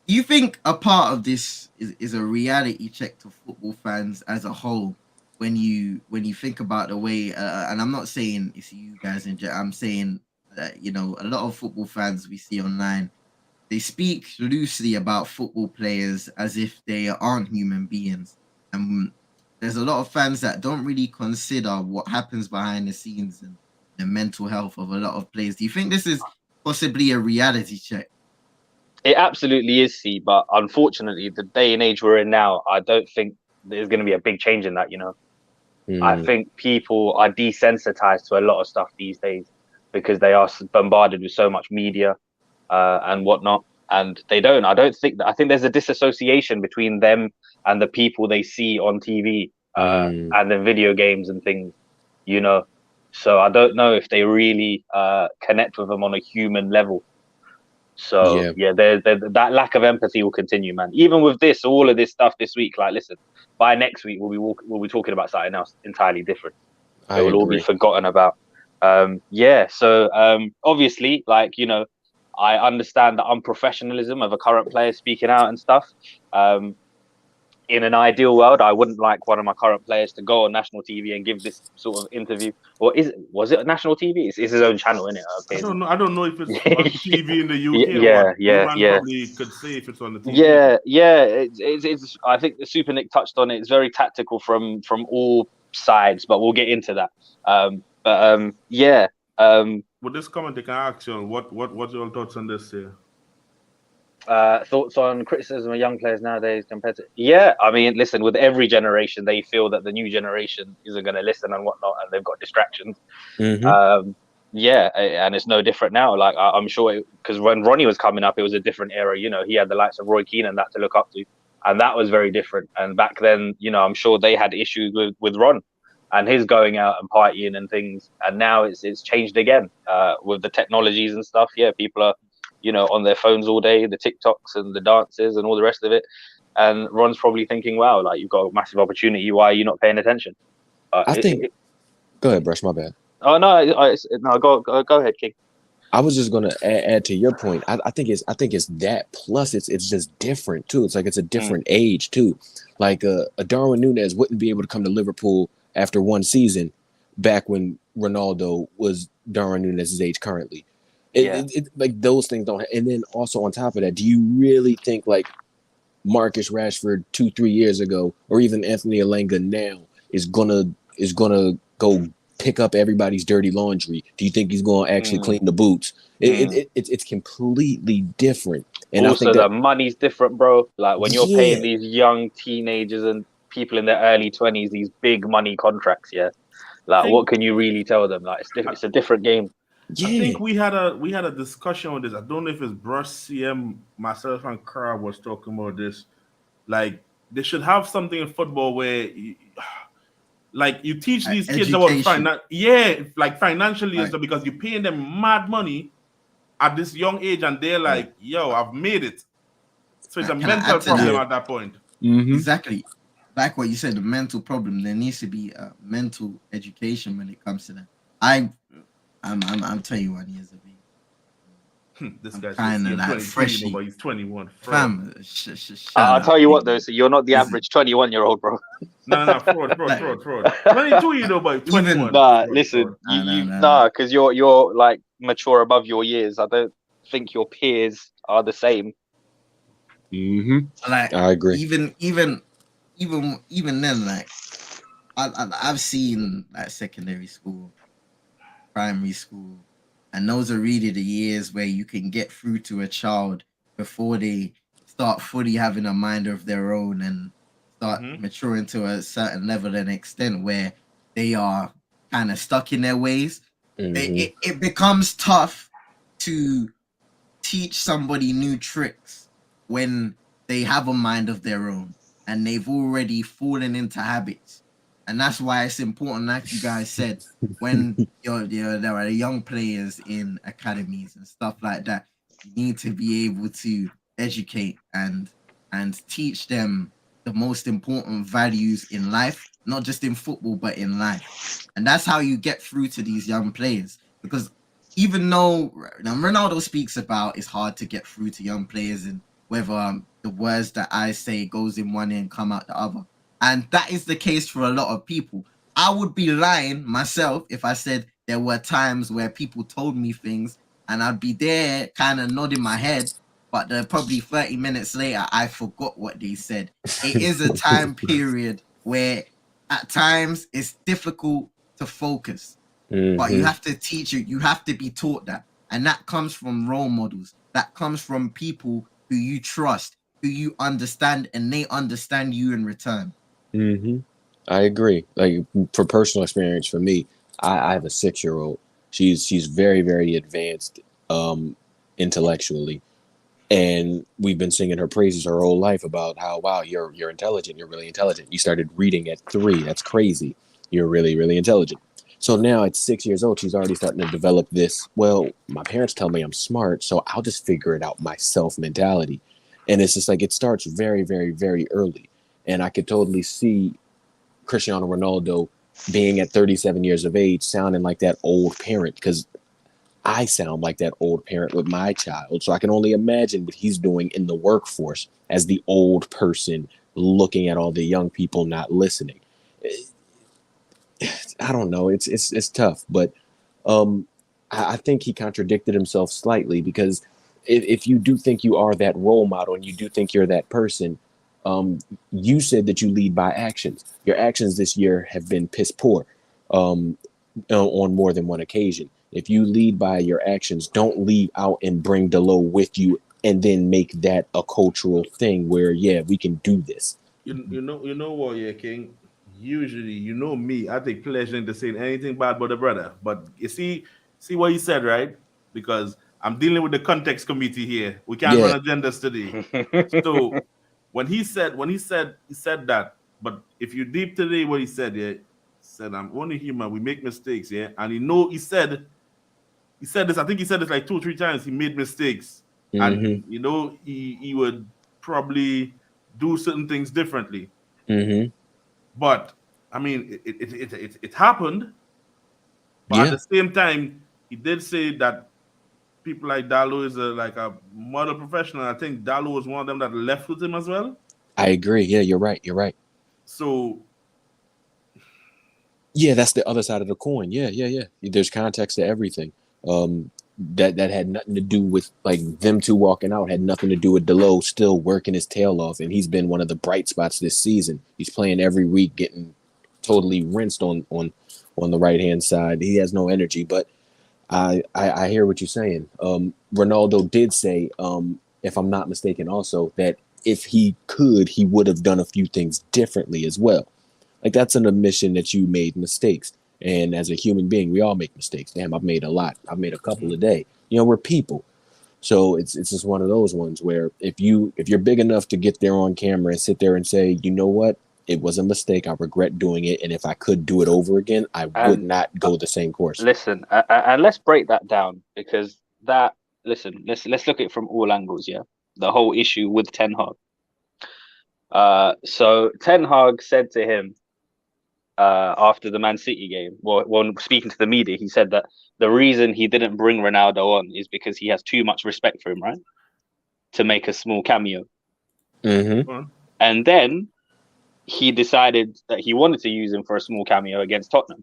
Do you think a part of this is a reality check to football fans as a whole? When you think about the way, and I'm not saying it's you guys I'm saying that, you know, a lot of football fans we see online, they speak loosely about football players as if they aren't human beings. And there's a lot of fans that don't really consider what happens behind the scenes and the mental health of a lot of players. Do you think this is possibly a reality check? It absolutely is, C, but unfortunately, the day and age we're in now, I don't think there's going to be a big change in that, you know. I think people are desensitized to a lot of stuff these days because they are bombarded with so much media and whatnot. And I think there's a disassociation between them and the people they see on TV and the video games and things, you know. So I don't know if they really connect with them on a human level. So yeah, that lack of empathy will continue, man. Even with all of this stuff this week, like, listen, by next week we'll be talking about something else entirely different. It will all be forgotten about. So obviously, like, you know, I understand the unprofessionalism of a current player speaking out and stuff. In an ideal world, I wouldn't like one of my current players to go on national TV and give this sort of interview. Or was it national TV? It's his own channel, isn't it? Okay. I don't know if it's on TV in the UK. Yeah. Probably could say if it's on the TV. It's I think the Super Nick touched on it. It's very tactical from all sides, but we'll get into that. With this comment, they can ask you what's your thoughts on this here? Thoughts on criticism of young players nowadays compared to I mean, listen, with every generation they feel that the new generation isn't going to listen and whatnot, and they've got distractions. And it's no different now. Like I'm sure, because when Ronnie was coming up, it was a different era. You know, he had the likes of Roy Keane and that to look up to, and that was very different. And back then, you know, I'm sure they had issues with Ron and his going out and partying and things, and now it's changed again with the technologies and stuff. Yeah, people are, you know, on their phones all day, the TikToks and the dances and all the rest of it. And Ron's probably thinking, wow, like, you've got a massive opportunity. Why are you not paying attention? Go ahead, Brush, my bad. Oh, no, go ahead, King. I was just gonna add to your point. I think it's that, plus it's just different too. It's like it's a different age too. Like a Darwin Núñez wouldn't be able to come to Liverpool after one season, back when Ronaldo was Darwin Núñez's age currently. Yeah. Like those things don't. And then also on top of that, do you really think like Marcus Rashford 2-3 years ago, or even Anthony Elanga now is gonna go pick up everybody's dirty laundry? Do you think he's gonna actually clean the boots? It's completely different. And I Also, think the that money's different, bro. Like when you're yeah, paying these young teenagers and people in their early 20s these big money contracts, yeah. I Like, what think can you really tell them? Like, it's a different game. I yeah. think we had a discussion on this. I don't know if it's Brush CM, myself, and Carl was talking about this. Like they should have something in football where, like, you teach these kids about Education. finance. Yeah, like financially and Right. stuff because you're paying them mad money at this young age, and they're Right. like, "Yo, I've made it." So it's a Can I mental add to problem that? Yeah. at that point. Mm-hmm. Exactly. Like what you said, the mental problem. There needs to be a mental education when it comes to that. I'm 21 years of age. This I'm guy says, kind "See, of I'm like 23, you know, freshly but he's 21." Fraud. fam. Shut I'll up. tell you what, Big though. man. So you're not the Listen, average 21-year-old, bro. No, fraud, fraud, like fraud, fraud. 22, you know, but even 21. Nah, Fraud, fraud. listen, you nah. nah, because you're like mature above your years. I don't think your peers are the same. Mm-hmm. Like I agree. even then, like I've seen like secondary school, primary school, and those are really the years where you can get through to a child before they start fully having a mind of their own and start Mm-hmm. maturing to a certain level and extent where they are kind of stuck in their ways. Mm-hmm. It becomes tough to teach somebody new tricks when they have a mind of their own and they've already fallen into habits. And that's why it's important, like you guys said, when there are young players in academies and stuff like that, you need to be able to educate and teach them the most important values in life, not just in football, but in life. And that's how you get through to these young players. Because even though now Ronaldo speaks about it's hard to get through to young players and whether the words that I say goes in one ear and come out the other. And that is the case for a lot of people. I would be lying myself if I said there were times where people told me things and I'd be there kind of nodding my head, but probably 30 minutes later, I forgot what they said. It is a time period where at times it's difficult to focus, but you Mm-hmm. have to teach it. You have to be taught that. And that comes from role models. That comes from people who you trust, who you understand, and they understand you in return. Mm-hmm. I agree. Like for personal experience, for me, I have a 6-year-old. She's very very advanced, intellectually, and we've been singing her praises her whole life about how wow you're intelligent. You're really intelligent. You started reading at 3. That's crazy. You're really really intelligent. So now at 6 years old, she's already starting to develop this. Well, my parents tell me I'm smart, so I'll just figure it out myself mentality, and it's just like it starts very very very early, and I could totally see Cristiano Ronaldo being at 37 years of age, sounding like that old parent, because I sound like that old parent with my child. So I can only imagine what he's doing in the workforce as the old person looking at all the young people not listening. I don't know. It's tough, but um, I think he contradicted himself slightly because if you do think you are that role model and you do think you're that person, you said that you lead by actions. Your actions this year have been piss poor, um, on more than one occasion. If you lead by your actions, don't leave out and bring Delo with you and then make that a cultural thing where, yeah, we can do this. You know what, yeah, King. Usually, you know me, I take pleasure in saying anything bad about the brother. But you see what he said, right? Because I'm dealing with the context committee here. We can't Yeah, run agendas today. So he said that. But if you deep today, what he said, yeah, he said I'm only human. We make mistakes, yeah. And he said this. I think he said this like 2 or 3 times. He made mistakes, mm-hmm, and he would probably do certain things differently. mm-hmm, But I mean, it happened. But at yeah, the same time, he did say that people like Dalo is like a model professional. I think Dalo was one of them that left with him as well. I agree. Yeah, you're right. You're right. So Yeah, that's the other side of the coin. Yeah. There's context to everything. That had nothing to do with like them two walking out. Had nothing to do with Delo still working his tail off, and he's been one of the bright spots this season. He's playing every week, getting totally rinsed on the right hand side. He has no energy, but I hear what you're saying. Ronaldo did say, if I'm not mistaken, also that if he could, he would have done a few things differently as well. Like that's an admission that you made mistakes. And as a human being, we all make mistakes. Damn, I've made a lot. I've made a couple a day. You know, we're people. So it's just one of those ones where if you're big enough to get there on camera and sit there and say, you know what, it was a mistake. I regret doing it. And if I could do it over again, I would not go the same course. Listen, and let's break that down because let's look at it from all angles. Yeah, the whole issue with Ten Hag. So Ten Hag said to him, after the Man City game, when speaking to the media, he said that the reason he didn't bring Ronaldo on is because he has too much respect for him, right? To make a small cameo. Mm-hmm. And then he decided that he wanted to use him for a small cameo against Tottenham.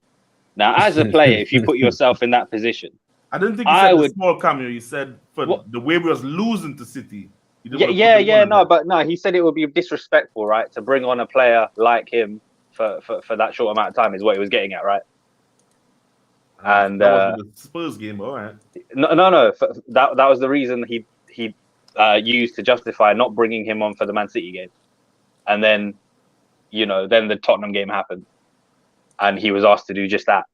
Now, as a player, if you put yourself in that position, I didn't think he said the small cameo. He said for the way we was losing to City. No, he said it would be disrespectful, right, to bring on a player like him for that short amount of time is what he was getting at, right? And that was the Spurs game, all right. No. That was the reason he used to justify not bringing him on for the Man City game, and then then the Tottenham game happened, and he was asked to do just that.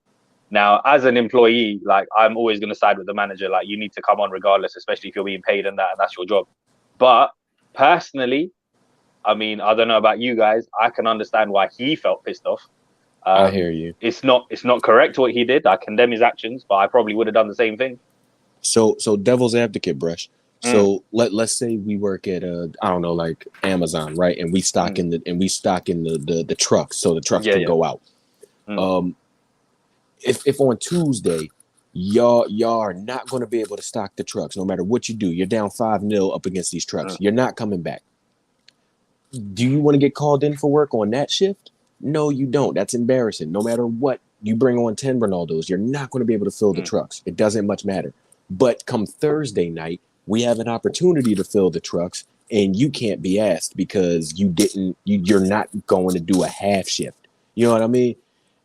Now, as an employee, like I'm always going to side with the manager. Like you need to come on regardless, especially if you're being paid and that's your job. But personally, I mean, I don't know about you guys. I can understand why he felt pissed off. I hear you. It's not correct what he did. I condemn his actions, but I probably would have done the same thing. So devil's advocate, Brush. So let's say we work at I don't know, like Amazon, right? And we stock in the trucks, so the trucks can go out. If on Tuesday y'all are not going to be able to stock the trucks, no matter what you do, you're down 5-0 up against these trucks. You're not coming back. Do you want to get called in for work on that shift? No, you don't. That's embarrassing. No matter what, you bring on 10 Ronaldos, you're not going to be able to fill the trucks. It doesn't much matter. But come Thursday night, we have an opportunity to fill the trucks, and you can't be asked because you're not going to do a half shift. You know what I mean?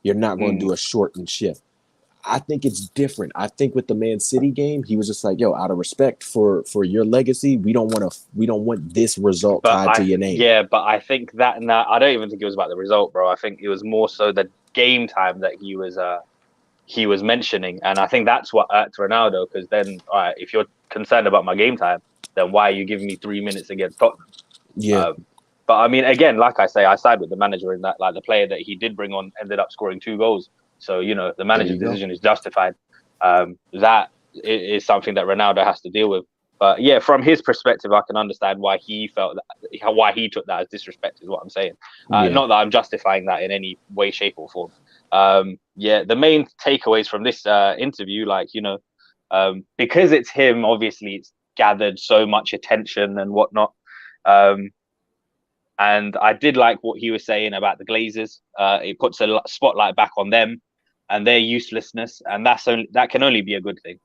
You're not going to do a shortened shift. I think it's different. I think with the Man City game, he was just like, "Yo, out of respect for your legacy, we don't want this result tied to your name." Yeah, but I think that I don't even think it was about the result, bro. I think it was more so the game time that he was mentioning, and I think that's what irked Ronaldo. Because then, all right, if you're concerned about my game time, then why are you giving me 3 minutes against Tottenham? Yeah. But I mean, again, like I say, I side with the manager in that. Like the player that he did bring on ended up scoring 2 goals. So, the manager's decision is justified. That is something that Ronaldo has to deal with. But yeah, from his perspective, I can understand why he felt why he took that as disrespect is what I'm saying. Not that I'm justifying that in any way, shape or form. The main takeaways from this interview, because it's him, obviously it's gathered so much attention and whatnot. And I did like what he was saying about the Glazers. It puts a spotlight back on them and their uselessness, and that can only be a good thing.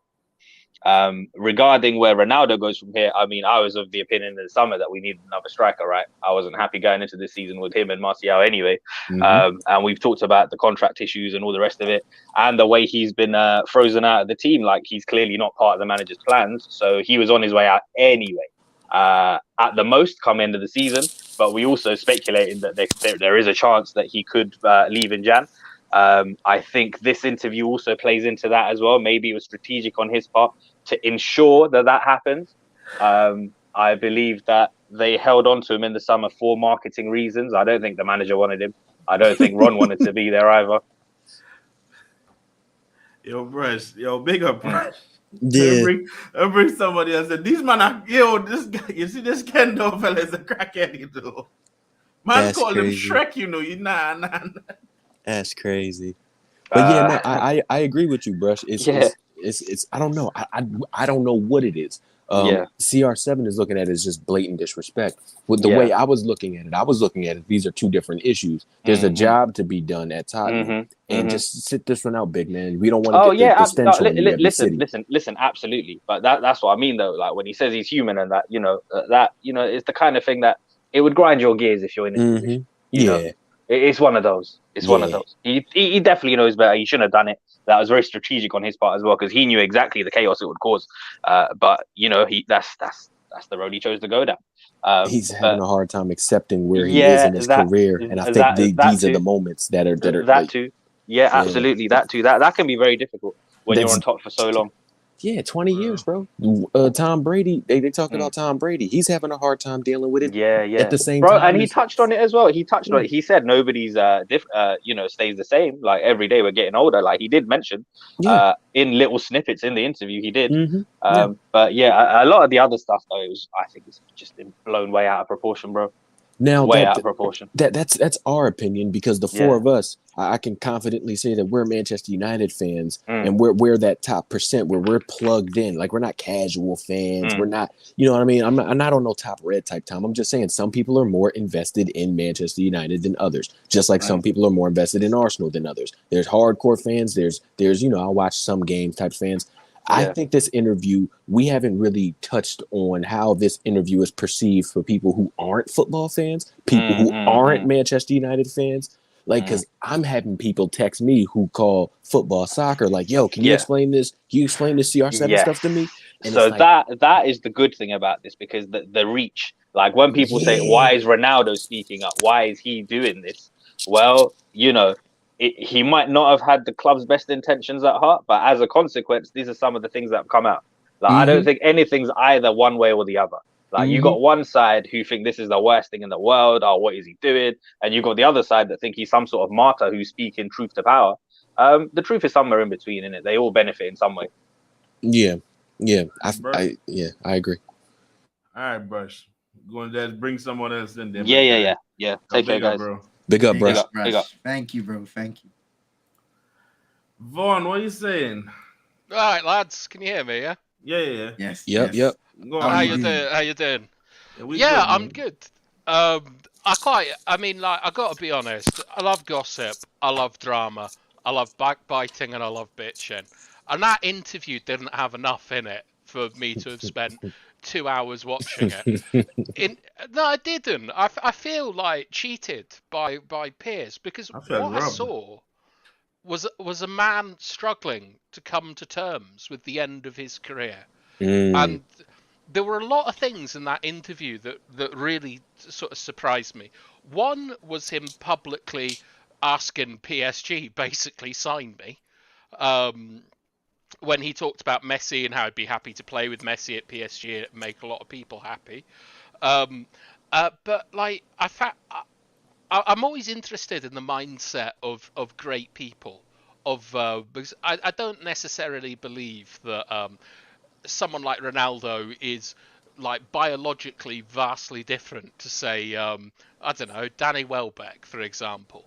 Regarding where Ronaldo goes from here, I mean, I was of the opinion in the summer that we needed another striker, right? I wasn't happy going into this season with him and Martial anyway. And we've talked about the contract issues and all the rest of it, and the way he's been frozen out of the team. Like he's clearly not part of the manager's plans, so he was on his way out anyway. At the most, come end of the season, but we also speculated that there is a chance that he could leave in Jan. I think this interview also plays into that as well. Maybe it was strategic on his part to ensure that happens. I believe that they held on to him in the summer for marketing reasons. I don't think the manager wanted him. I don't think Ron wanted to be there either. Yo, Brush. Yo, big up, Brush. Yeah. Bring somebody else. These man are, this guy, you see this Kendo fella is a crackhead, Man called him Shrek, nah. That's crazy. But yeah, no, I agree with you, Brush. It's I don't know. I don't know what it is. Yeah. CR7 is looking at it as just blatant disrespect. With the way I was looking at it, these are two different issues. There's a job to be done at Tottenham, and just sit this one out, big man. We don't want to get the stench on you every city. Listen, absolutely. But that's what I mean, though. Like when he says he's human, and that it's the kind of thing that it would grind your gears if you're in his position. You know, it's one of those. It's one of those. He definitely knows better. He shouldn't have done it. That was very strategic on his part as well, because he knew exactly the chaos it would cause. But that's the road he chose to go down. He's having a hard time accepting where he is in his career, and I think these are the moments that are that like, too. Yeah, absolutely. That too. That can be very difficult when you're on top for so long. Yeah, 20 years, bro. Tom Brady, they talk about Tom Brady. He's having a hard time dealing with it. Yeah. At the same bro, time, and he touched on it as well. He touched on it. He said nobody's stays the same. Like every day we're getting older. Like he did mention in little snippets in the interview he did. But yeah, a lot of the other stuff though, I think it's just been blown way out of proportion, bro. Now way out of proportion. That's our opinion, because the four of us, I can confidently say that we're Manchester United fans, and we're that top percent where we're plugged in. Like we're not casual fans. We're not, you know what I mean? I'm not on no top red type time. I'm just saying some people are more invested in Manchester United than others. Just like some people are more invested in Arsenal than others. There's hardcore fans. There's I'll watch some games type fans. I think this interview, we haven't really touched on how this interview is perceived for people who aren't football fans, people who aren't Manchester United fans. Like, because I'm having people text me who call football soccer, like, yo, can you explain this? Can you explain this CR7 stuff to me? And so it's like, that is the good thing about this, because the reach, like when people say, why is Ronaldo speaking up? Why is he doing this? Well, he might not have had the club's best intentions at heart, but as a consequence, these are some of the things that have come out. Like, I don't think anything's either one way or the other. Like, you got one side who think this is the worst thing in the world, or what is he doing? And you got the other side that think he's some sort of martyr who's speaking truth to power. The truth is somewhere in between, innit? They all benefit in some way. Yeah. I agree. All right, Brush. Going to bring someone else in there. Yeah. Take care, guys. Bro. Big up, Brush. Big up. Thank you, bro. Thank you. Vaughn, what are you saying? All right, lads. Can you hear me? Yeah. Yeah. Yes. Yep. Go How on, you doing? How you doing? Yeah, I'm good. I gotta be honest. I love gossip. I love drama. I love backbiting, and I love bitching. And that interview didn't have enough in it for me to have spent 2 hours watching it. No, I didn't. I feel like cheated by Piers, because what I saw was a man struggling to come to terms with the end of his career. And there were a lot of things in that interview that really sort of surprised me. One was him publicly asking PSG basically sign me. When he talked about Messi and how he'd be happy to play with Messi at PSG, and make a lot of people happy. But like, I'm always interested in the mindset of great people. Because I don't necessarily believe that someone like Ronaldo is like biologically vastly different to, say, I don't know, Danny Welbeck, for example.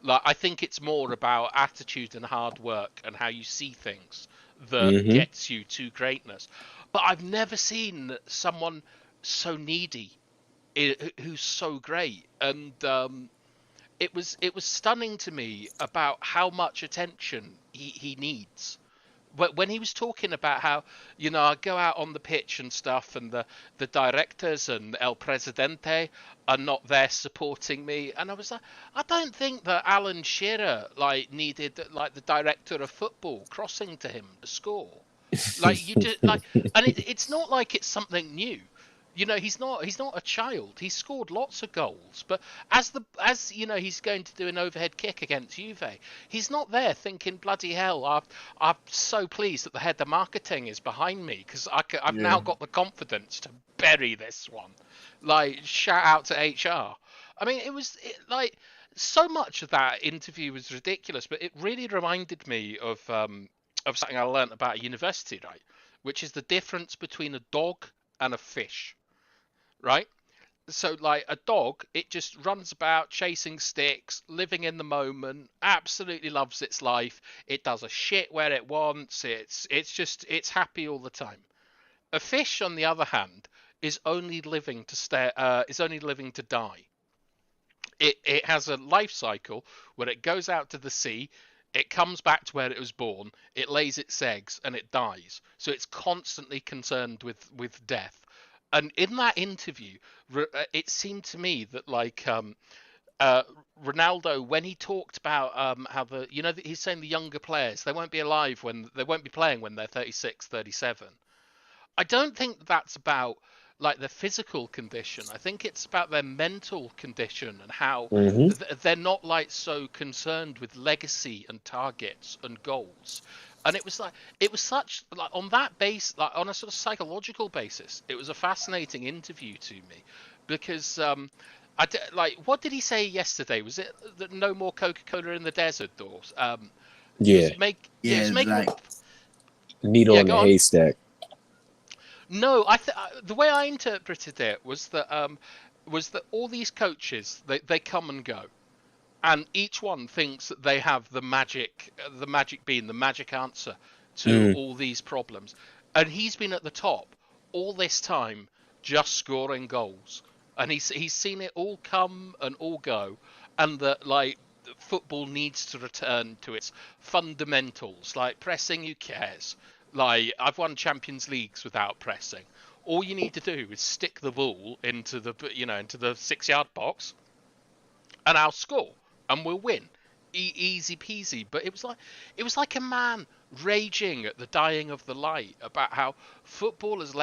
Like, I think it's more about attitude and hard work and how you see things that gets you to greatness. But I've never seen someone so needy who's so great. And it was stunning to me about how much attention he needs. When he was talking about how, I go out on the pitch and stuff, and the directors and El Presidente are not there supporting me, and I was like, I don't think that Alan Shearer needed the director of football crossing to him to score. Like, you just and it's not like it's something new. He's not a child. He's scored lots of goals, but as he's going to do an overhead kick against Juve, he's not there thinking, bloody hell, I'm so pleased that the head of marketing is behind me, because I've now got the confidence to bury this one. Like, shout out to HR. I mean, so much of that interview was ridiculous, but it really reminded me of something I learned about at university, right? Which is the difference between a dog and a fish. Right? So, like, a dog, it just runs about chasing sticks, living in the moment, absolutely loves its life. It does a shit where it wants. It's happy all the time. A fish, on the other hand, is only living to die. It has a life cycle where it goes out to the sea, it comes back to where it was born, it lays its eggs, and it dies. So it's constantly concerned with death. And in that interview, it seemed to me that Ronaldo, when he talked about how he's saying the younger players, they won't be playing when they're 36, 37. I don't think that's about like their physical condition. I think it's about their mental condition and how they're not like so concerned with legacy and targets and goals. And it was such like on that base, like on a sort of psychological basis, it was a fascinating interview to me because what did he say yesterday? Was it that no more Coca-Cola in the desert, or Yeah, Yeah, was it's making like needle in the go on. haystack. No, the way I interpreted it was that all these coaches they come and go, and each one thinks that they have the magic bean, the magic answer to all these problems, and he's been at the top all this time just scoring goals, and he's seen it all come and all go, and that like football needs to return to its fundamentals, like pressing. Who cares? Like I've won Champions Leagues without pressing. All you need to do is stick the ball into the 6-yard box, and I'll score, and we'll win. Easy peasy. But it was like a man raging at the dying of the light about how football is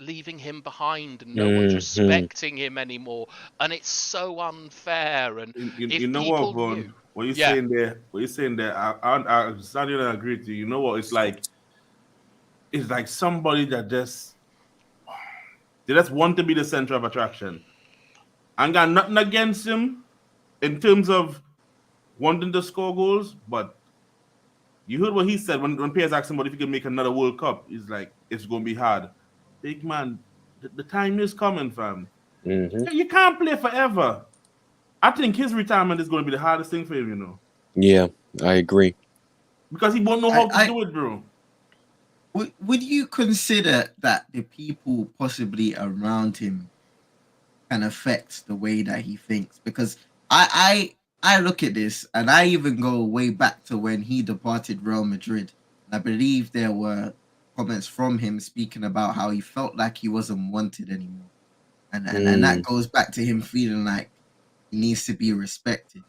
leaving him behind, and no one's respecting him anymore, and it's so unfair. And if You know people what, Vaughn? knew, What you're saying there? I started to agree with you. You know what? It's like somebody that they just want to be the center of attraction. I ain't got nothing against him in terms of wanting to score goals, but you heard what he said when players asked him about if he could make another World Cup. He's like, it's going to be hard. Big man, the time is coming, fam. You can't play forever. I think his retirement is going to be the hardest thing for him, you know. Yeah, I agree. Because he won't know how to do it, bro. Would you consider that the people possibly around him can affect the way that he thinks? Because I look at this, and I even go way back to when he departed Real Madrid. I believe there were comments from him speaking about how he felt like he wasn't wanted anymore, and that goes back to him feeling like he needs to be respected.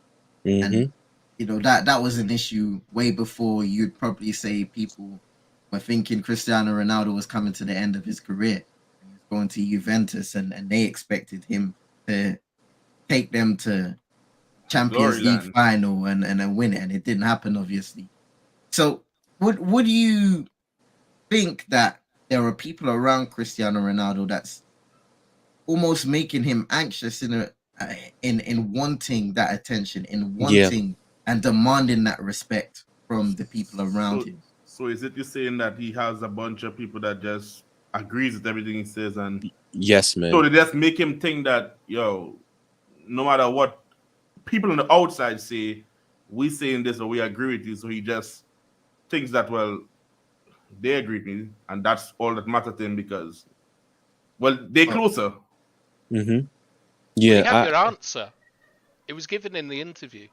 And that was an issue way before you'd probably say people were thinking Cristiano Ronaldo was coming to the end of his career. He was going to Juventus, and they expected him to take them to Champions League final and win it, and it didn't happen, obviously. So would you think that there are people around Cristiano Ronaldo that's almost making him anxious in wanting that attention, in wanting and demanding that respect from the people around him? So is it you saying that he has a bunch of people that just agrees with everything he says, and yes, man. So they just make him think that, no matter what people on the outside say, we saying this or we agree with you. So he just thinks that, well, they agree with me, and that's all that matters to him because, well, they're closer. Yeah, you have your answer. It was given in the interview.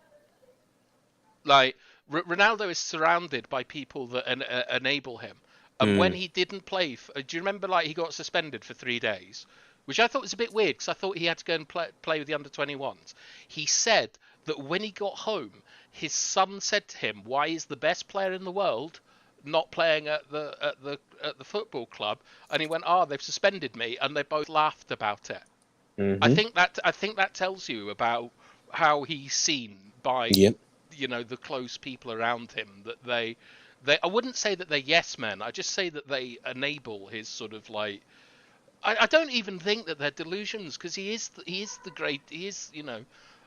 Like Ronaldo is surrounded by people that enable him, and when he didn't play, do you remember? Like he got suspended for 3 days, which I thought was a bit weird because I thought he had to go and play with the under-21s. He said that when he got home, his son said to him, "Why is the best player in the world not playing at the football club?" And he went, "They've suspended me," and they both laughed about it. I think that tells you about how he's seen by the close people around him, that they I wouldn't say that they're yes men. I just say that they enable his sort of like. I don't even think that they're delusions, because he is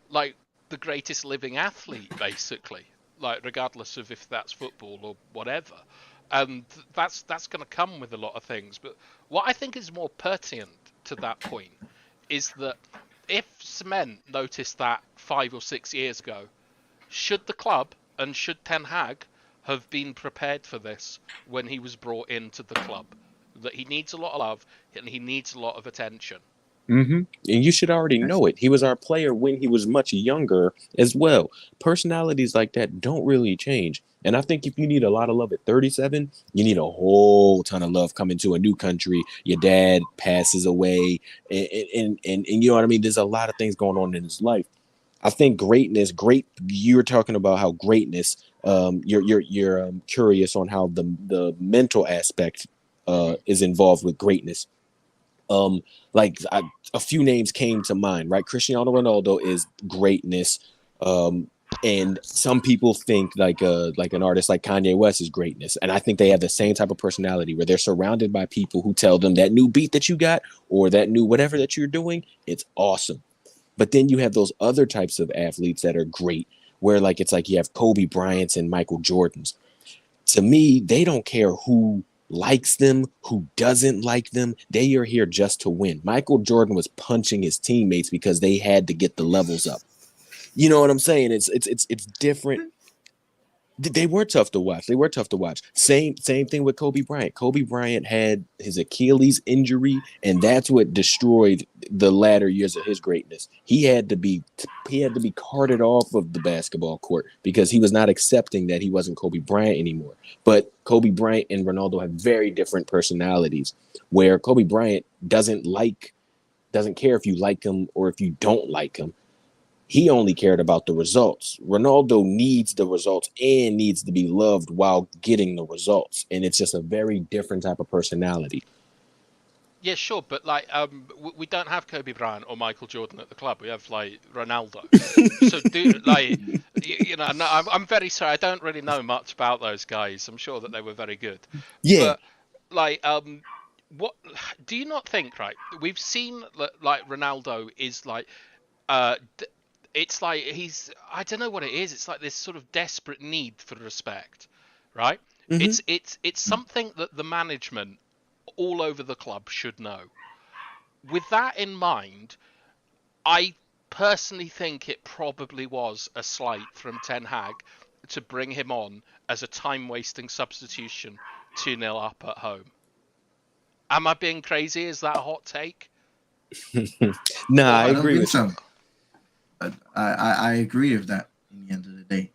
like the greatest living athlete, basically, like regardless of if that's football or whatever, and that's going to come with a lot of things. But what I think is more pertinent to that point is that if Cement noticed that 5 or 6 years ago, should the club and should Ten Hag have been prepared for this when he was brought into the club? that he needs a lot of love and he needs a lot of attention. And you should already know it. He was our player when he was much younger as well. Personalities like that don't really change. And I think if you need a lot of love at 37, you need a whole ton of love coming to a new country. Your dad passes away, and you know what I mean? There's a lot of things going on in his life. I think you're talking about how greatness, you're curious on how the mental aspect is involved with greatness. A few names came to mind, right? Cristiano Ronaldo is greatness. And some people think like an artist like Kanye West is greatness. And I think they have the same type of personality where they're surrounded by people who tell them that new beat that you got or that new whatever that you're doing, it's awesome. But then you have those other types of athletes that are great, where like it's like you have Kobe Bryant's and Michael Jordan's. To me, they don't care who likes them, who doesn't like them. They are here just to win. Michael Jordan was punching his teammates because they had to get the levels up. You know what I'm saying? It's different. They were tough to watch. Same thing with Kobe Bryant. Kobe Bryant had his Achilles injury, and that's what destroyed the latter years of his greatness. He had to be carted off of the basketball court because he was not accepting that he wasn't Kobe Bryant anymore. But Kobe Bryant and Ronaldo have very different personalities, where Kobe Bryant doesn't care if you like him or if you don't like him. He only cared about the results. Ronaldo needs the results and needs to be loved while getting the results. And it's just a very different type of personality. Yeah, sure, but like we don't have Kobe Bryant or Michael Jordan at the club. We have like Ronaldo. So I'm very sorry. I don't really know much about those guys. I'm sure that they were very good. Yeah. But like what do you not think, right? We've seen like Ronaldo is like it's like I don't know what it is. It's like this sort of desperate need for respect, right? Mm-hmm. It's something that the management all over the club should know. With that in mind, I personally think it probably was a slight from Ten Hag to bring him on as a time-wasting substitution 2-0 up at home. Am I being crazy? Is that a hot take? Nah, I I don't agree think with so. you. I agree with that in the end of the day.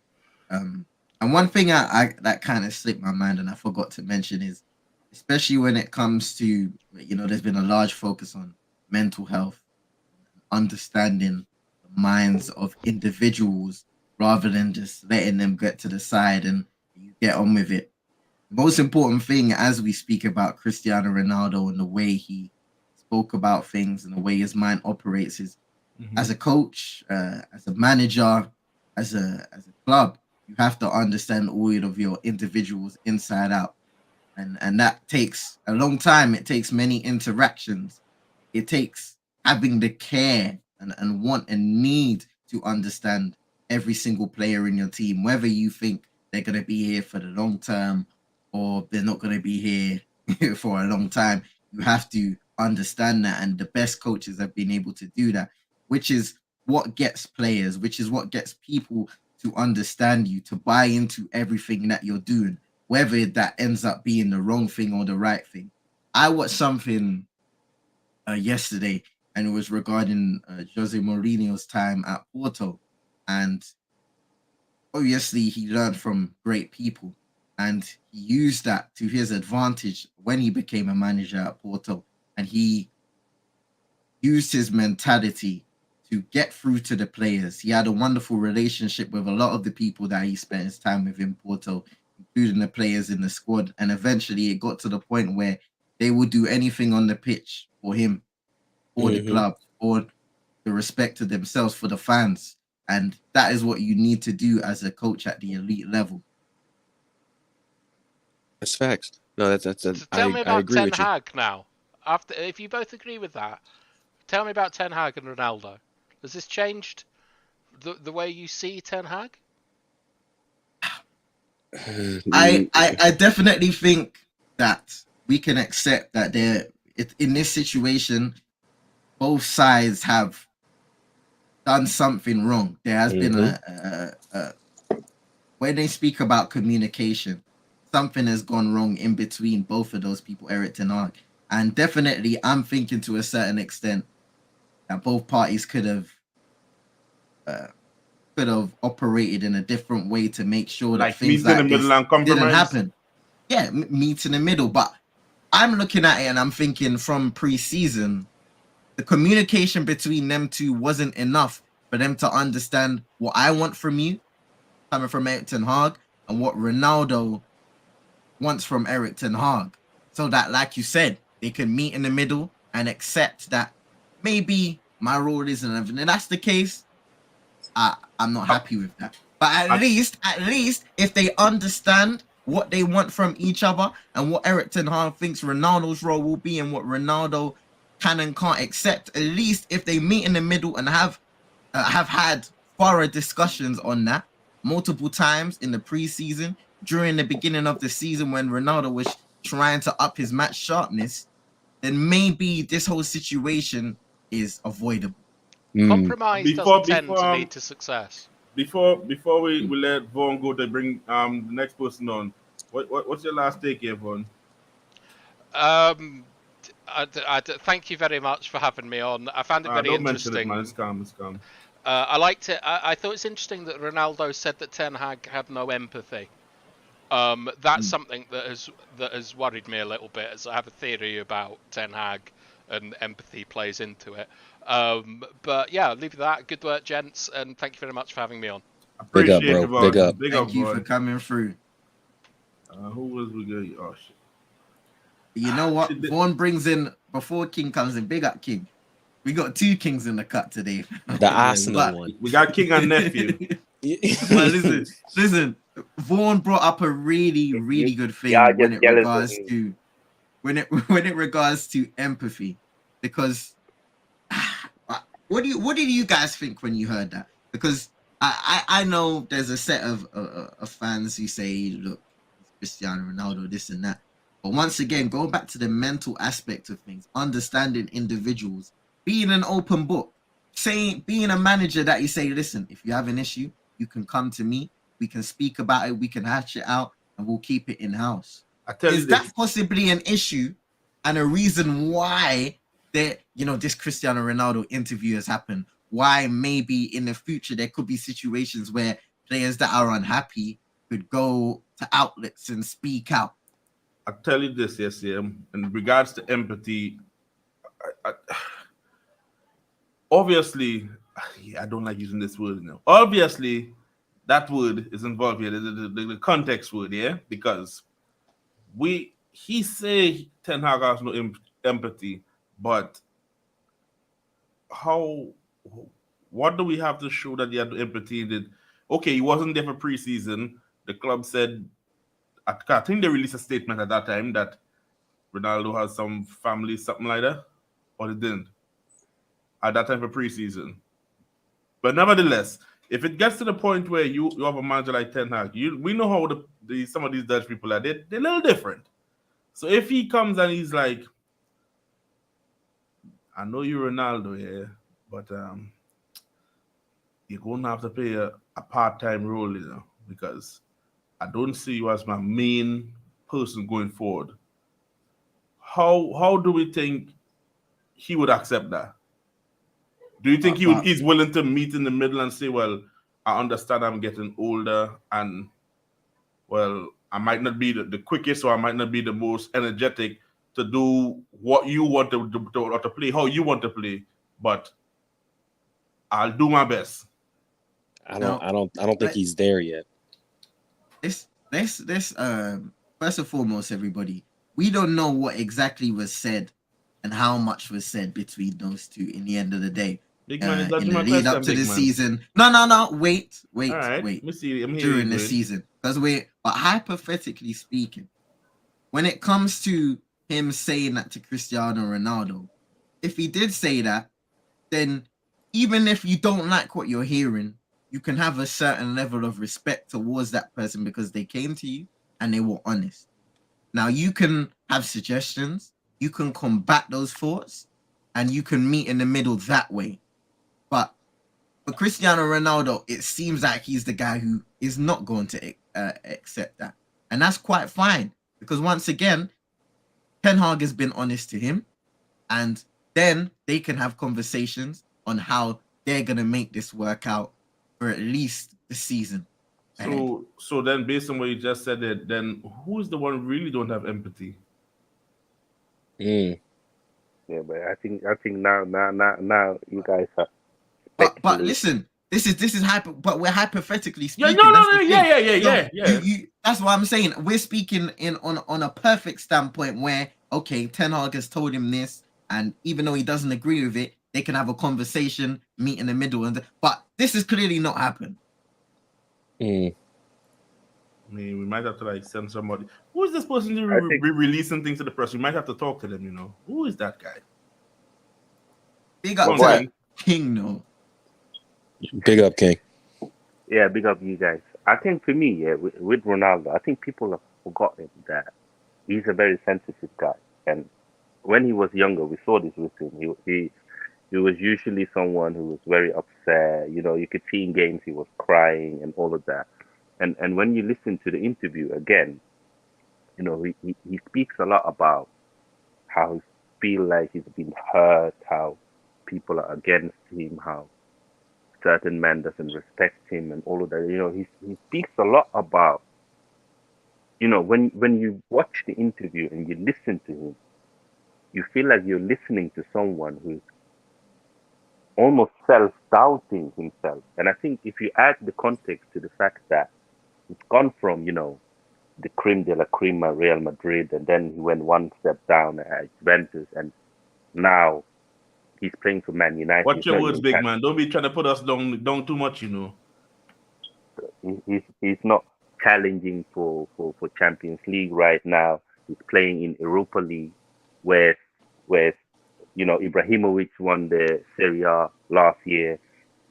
And one thing I that kind of slipped my mind and I forgot to mention is, especially when it comes to, there's been a large focus on mental health, understanding the minds of individuals rather than just letting them get to the side and you get on with it. The most important thing as we speak about Cristiano Ronaldo and the way he spoke about things and the way his mind operates is, as a coach, as a manager, as a club, you have to understand all of your individuals inside out, and that takes a long time. It takes many interactions. It takes having the care and want and need to understand every single player in your team, whether you think they're going to be here for the long term or they're not going to be here for a long time. You have to understand that, and the best coaches have been able to do that, which is what gets players, which is what gets people to understand you, to buy into everything that you're doing, whether that ends up being the wrong thing or the right thing. I watched something yesterday, and it was regarding Jose Mourinho's time at Porto, and obviously he learned from great people, and he used that to his advantage when he became a manager at Porto, and he used his mentality to get through to the players. He had a wonderful relationship with a lot of the people that he spent his time with in Porto, including the players in the squad. And eventually it got to the point where they would do anything on the pitch for him, for the club, for the respect to themselves, for the fans. And that is what you need to do as a coach at the elite level. That's facts. No, that's Tell me I about agree Ten with you. Hag now. After, if you both agree with that, tell me about Ten Hag and Ronaldo. Has this changed the way you see Ten Hag? I definitely think that we can accept that in this situation, both sides have done something wrong. There has been when they speak about communication, something has gone wrong in between both of those people, Eric Ten Hag. And definitely, I'm thinking to a certain extent that both parties could have operated in a different way to make sure that Like things meet in the like middle this and didn't compromise. happen. Yeah, meet in the middle. But I'm looking at it and I'm thinking from pre-season, the communication between them two wasn't enough for them to understand what I want from you, coming from Eric Ten Hag, and what Ronaldo wants from Eric Ten Hag. So that, like you said, they can meet in the middle and accept that maybe my role isn't enough. And if that's the case, I'm not happy with that. But at least, if they understand what they want from each other and what Eric Ten Hag thinks Ronaldo's role will be and what Ronaldo can and can't accept, at least if they meet in the middle and have had thorough discussions on that multiple times in the preseason, during the beginning of the season when Ronaldo was trying to up his match sharpness, then maybe this whole situation is avoidable. Compromise Before- doesn't tend before, to lead to success. Before we let Vaughn go to bring the next person on, what's your last take here, Vaughn? Thank you very much for having me on. I found it very Don't mention interesting. it, man. It's calm. I liked it. I thought it's interesting that Ronaldo said that Ten Hag had no empathy. That's something that has worried me a little bit, as I have a theory about Ten Hag and empathy plays into it. But yeah, I'll leave it at that. Good work, gents, and thank you very much for having me on. Big up, Appreciate bro. it, Vaughn. Big up. Thank you boy. for coming through. Who was we good? Oh shit. You know what? Vaughn brings in, before King comes in, big up King. We got two Kings in the cut today. The Arsenal But- one. We got King and nephew. Well, listen. Vaughn brought up a really, really good thing Yeah, when just it jealous regards of to when it regards to empathy, because what did you guys think when you heard that? Because I know there's a set of fans who say, look, Cristiano Ronaldo, this and that. But once again, going back to the mental aspect of things, understanding individuals, being an open book, being a manager that you say, listen, if you have an issue, you can come to me, we can speak about it, we can hash it out, and we'll keep it in house. I tell you Is this. that possibly an issue and a reason why this Cristiano Ronaldo interview has happened? Why maybe in the future there could be situations where players that are unhappy could go to outlets and speak out? I tell you this, yes, yeah. In regards to empathy, obviously, I don't like using this word now. Obviously, that word is involved here, the context word, yeah, because he say Ten Hag has no empathy, but what do we have to show that he had empathy? Okay, he wasn't there for preseason. The club said, I think they released a statement at that time that Ronaldo has some family, something like that, or they didn't at that time for preseason. But nevertheless, if it gets to the point where you have a manager like Ten Hag, we know how some of these Dutch people are. They're a little different. So if he comes and he's like, I know you're Ronaldo, yeah, but you're going to have to play a part-time role, because I don't see you as my main person going forward. How do we think he would accept that? Do you think he's willing to meet in the middle and say, well, I understand I'm getting older and, well, I might not be the quickest or I might not be the most energetic to do what you want to play, how you want to play, but I'll do my best. I don't think he's there yet. This first and foremost, everybody, we don't know what exactly was said and how much was said between those two in the end of the day. Big man is In dodging the my lead up question, to the big man. season. No, wait. All right. Let me see. I'm During the season. But hypothetically speaking, when it comes to him saying that to Cristiano Ronaldo, if he did say that, then even if you don't like what you're hearing, you can have a certain level of respect towards that person because they came to you and they were honest. Now, you can have suggestions, you can combat those thoughts, and you can meet in the middle that way. But for Cristiano Ronaldo, it seems like he's the guy who is not going to accept that. And that's quite fine because once again, Ten Hag has been honest to him, and then they can have conversations on how they're going to make this work out for at least the season ahead. So then, based on what you just said, then who's the one who really don't have empathy? Mm. Yeah, but I think now you guys are But speculating. listen, this is but we're hypothetically Yeah, speaking. no, That's the no, thing. yeah. You, that's what I'm saying. We're speaking on a perfect standpoint where, okay, Ten Hag has told him this, and even though he doesn't agree with it, they can have a conversation, meet in the middle, but this has clearly not happened. Mm. I mean, we might have to like send somebody. Who is this person to I think- be releasing things to the press? We might have to talk to them. Who is that guy? Big Go up on, to King. King, no. Big up, King. Yeah, big up you guys. I think for me, yeah, with Ronaldo, I think people have forgotten that he's a very sensitive guy. And when he was younger, we saw this with him. He was usually someone who was very upset. You could see in games he was crying and all of that. And when you listen to the interview again, he speaks a lot about how he feel like he's been hurt, how people are against him, how certain man doesn't respect him and all of that. He speaks a lot about, when you watch the interview and you listen to him, you feel like you're listening to someone who's almost self-doubting himself. And I think if you add the context to the fact that it's gone from, the creme de la creme at Real Madrid, and then he went one step down at Juventus, and now he's playing for Man United. Watch your words, big man. Don't be trying to put us down too much. He's not challenging for Champions League right now. He's playing in Europa League, where Ibrahimovic won the Serie A last year.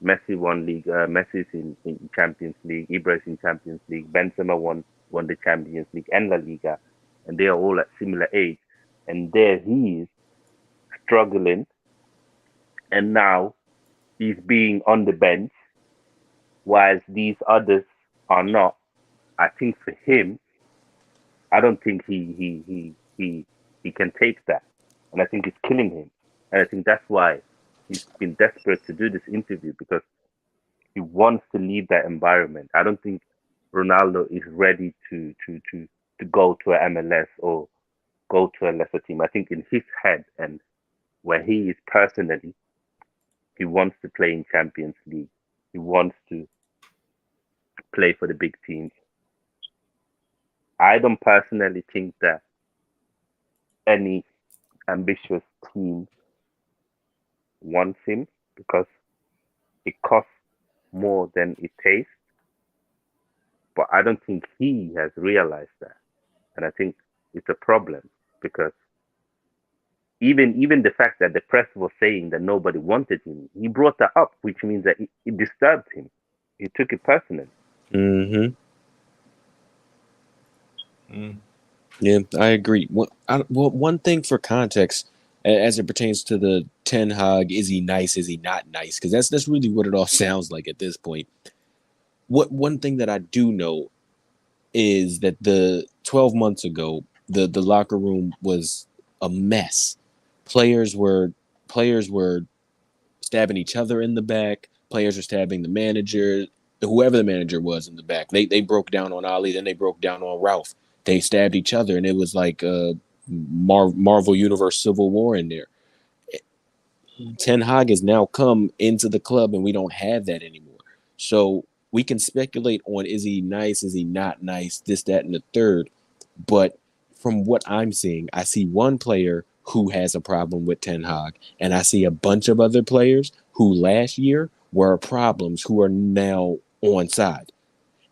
Messi won league. Messi's in Champions League. Ibra's in Champions League. Benzema won the Champions League and La Liga, and they are all at similar age. And there he is struggling, and now he's being on the bench, whilst these others are not. I think for him, I don't think he can take that, and I think it's killing him. And I think that's why he's been desperate to do this interview, because he wants to leave that environment. I don't think Ronaldo is ready to go to a MLS or go to a lesser team. I think in his head and where he is personally, he wants to play in Champions League. He wants to play for the big teams. I don't personally think that any ambitious team wants him, because it costs more than it tastes. But I don't think he has realized that. And I think it's a problem, because even the fact that the press was saying that nobody wanted him, he brought that up, which means that it disturbed him. He took it personally. Mm-hmm. Mm. Yeah, I agree. One thing for context, as it pertains to the Ten Hag, is he nice? Is he not nice? Because that's really what it all sounds like at this point. One thing that I do know is that the 12 months ago, the locker room was a mess. Players were stabbing each other in the back. Players were stabbing the manager, whoever the manager was, in the back. They broke down on Ali, then they broke down on Ralph. They stabbed each other, and it was like Marvel Universe Civil War in there. Ten Hag has now come into the club, and we don't have that anymore. So we can speculate on, is he nice, is he not nice, this, that, and the third. But from what I'm seeing, I see one player who has a problem with Ten Hag, and I see a bunch of other players who last year were problems who are now on side.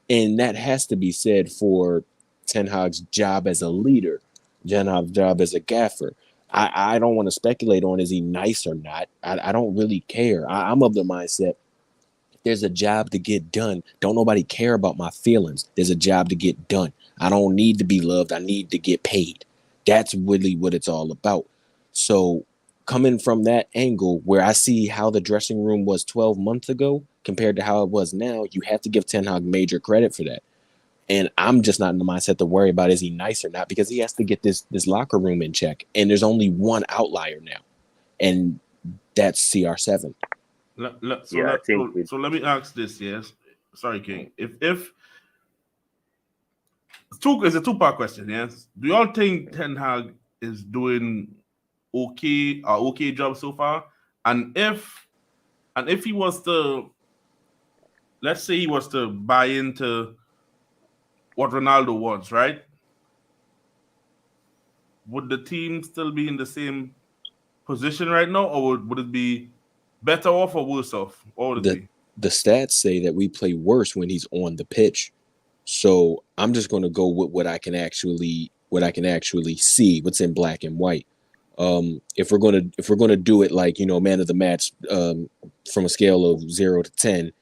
And that has to be said for Ten Hag's job as a leader, Ten Hag's job as a gaffer. I don't want to speculate on, is he nice or not. I don't really care. I'm of the mindset, there's a job to get done. Don't nobody care about my feelings. There's a job to get done. I don't need to be loved. I need to get paid. That's really what it's all about. So coming from that angle, where I see how the dressing room was 12 months ago compared to how it was now, you have to give Ten Hag major credit for that. And I'm just not in the mindset to worry about is he nice or not, because he has to get this locker room in check. And there's only one outlier now, and that's CR7. I think with So let me ask this. Yes, sorry, King. If it's a two-part question. Yes, do y'all think Ten Hag is doing okay job so far? And if he was to, let's say he was to buy into what Ronaldo wants, right? Would the team still be in the same position right now, or would it be better off or worse off? What would it be? The stats say that we play worse when he's on the pitch. So I'm just going to go with what I can actually see, what's in black and white. If we're gonna do it like, man of the match, from a scale of 0 to 10,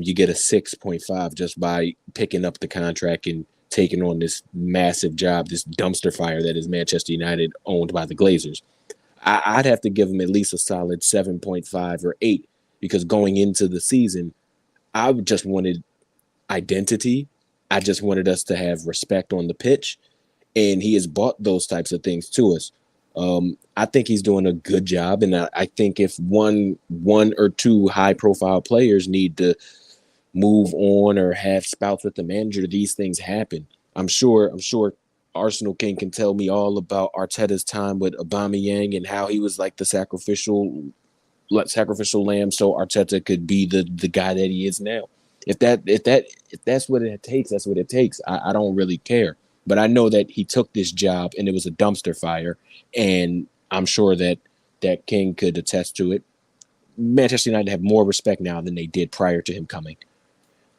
you get a 6.5 just by picking up the contract and taking on this massive job, this dumpster fire that is Manchester United, owned by the Glazers. I'd have to give him at least a solid 7.5 or 8, because going into the season, I just wanted identity. I just wanted us to have respect on the pitch, and he has bought those types of things to us. I think he's doing a good job, and I think if one or two high-profile players need to move on or have spouts with the manager, these things happen. I'm sure Arsenal King can tell me all about Arteta's time with Aubameyang and how he was like the sacrificial lamb, so Arteta could be the guy that he is now. If that's what it takes, that's what it takes. I don't really care. But I know that he took this job and it was a dumpster fire, and I'm sure that King could attest to it. Manchester United have more respect now than they did prior to him coming.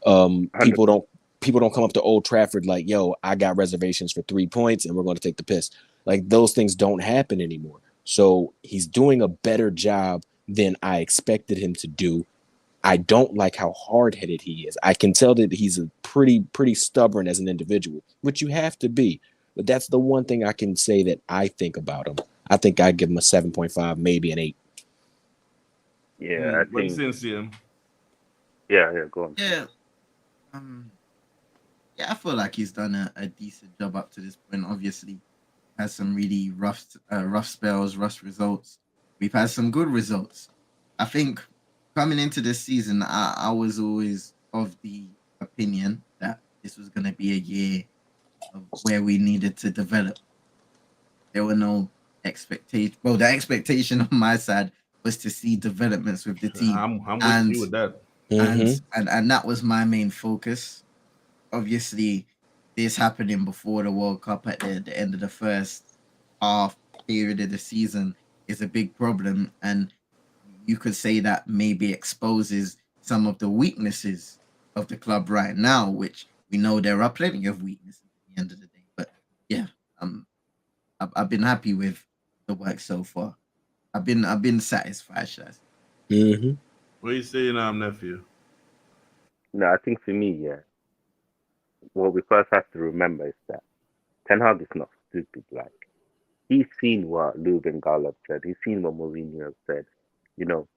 People don't come up to Old Trafford like, yo, I got reservations for 3 points and we're going to take the piss. Like, those things don't happen anymore. So he's doing a better job than I expected him to do. I don't like how hard-headed he is. I can tell that he's a pretty stubborn as an individual, which you have to be. But that's the one thing I can say that I think about him. I think I'd give him a 7.5, maybe an 8. yeah, I What you think saying, CM? go on. Yeah. Yeah, I feel like he's done a decent job up to this point. Obviously, has some really rough spells, rough results. We've had some good results. I think coming into this season, I was always of the opinion that this was going to be a year of where we needed to develop. There were no expectations. Well, the expectation on my side was to see developments with the team, I'm with and you with that. and that was my main focus. Obviously, this happening before the World Cup at the end of the first half period of the season is a big problem, and you could say that maybe exposes some of the weaknesses of the club right now, which we know there are plenty of weaknesses at the end of the day. But yeah, I've been happy with the work so far. I've been satisfied, should I say. What are you saying, nephew? No, I think for me, what we first have to remember is that Ten Hag is not stupid. Like, he's seen what Ruben Garlop said. He's seen what Mourinho said. You know,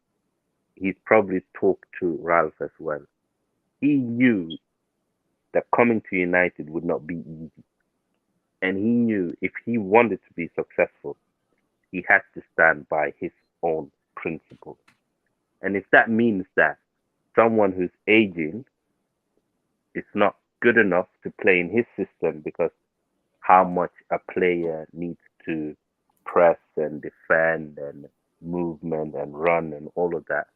he's probably talked to Ralph as well. He knew that coming to United would not be easy. And he knew if he wanted to be successful, he had to stand by his own principles. And if that means that someone who's aging is not good enough to play in his system because how much a player needs to press and defend and movement and run and all of that,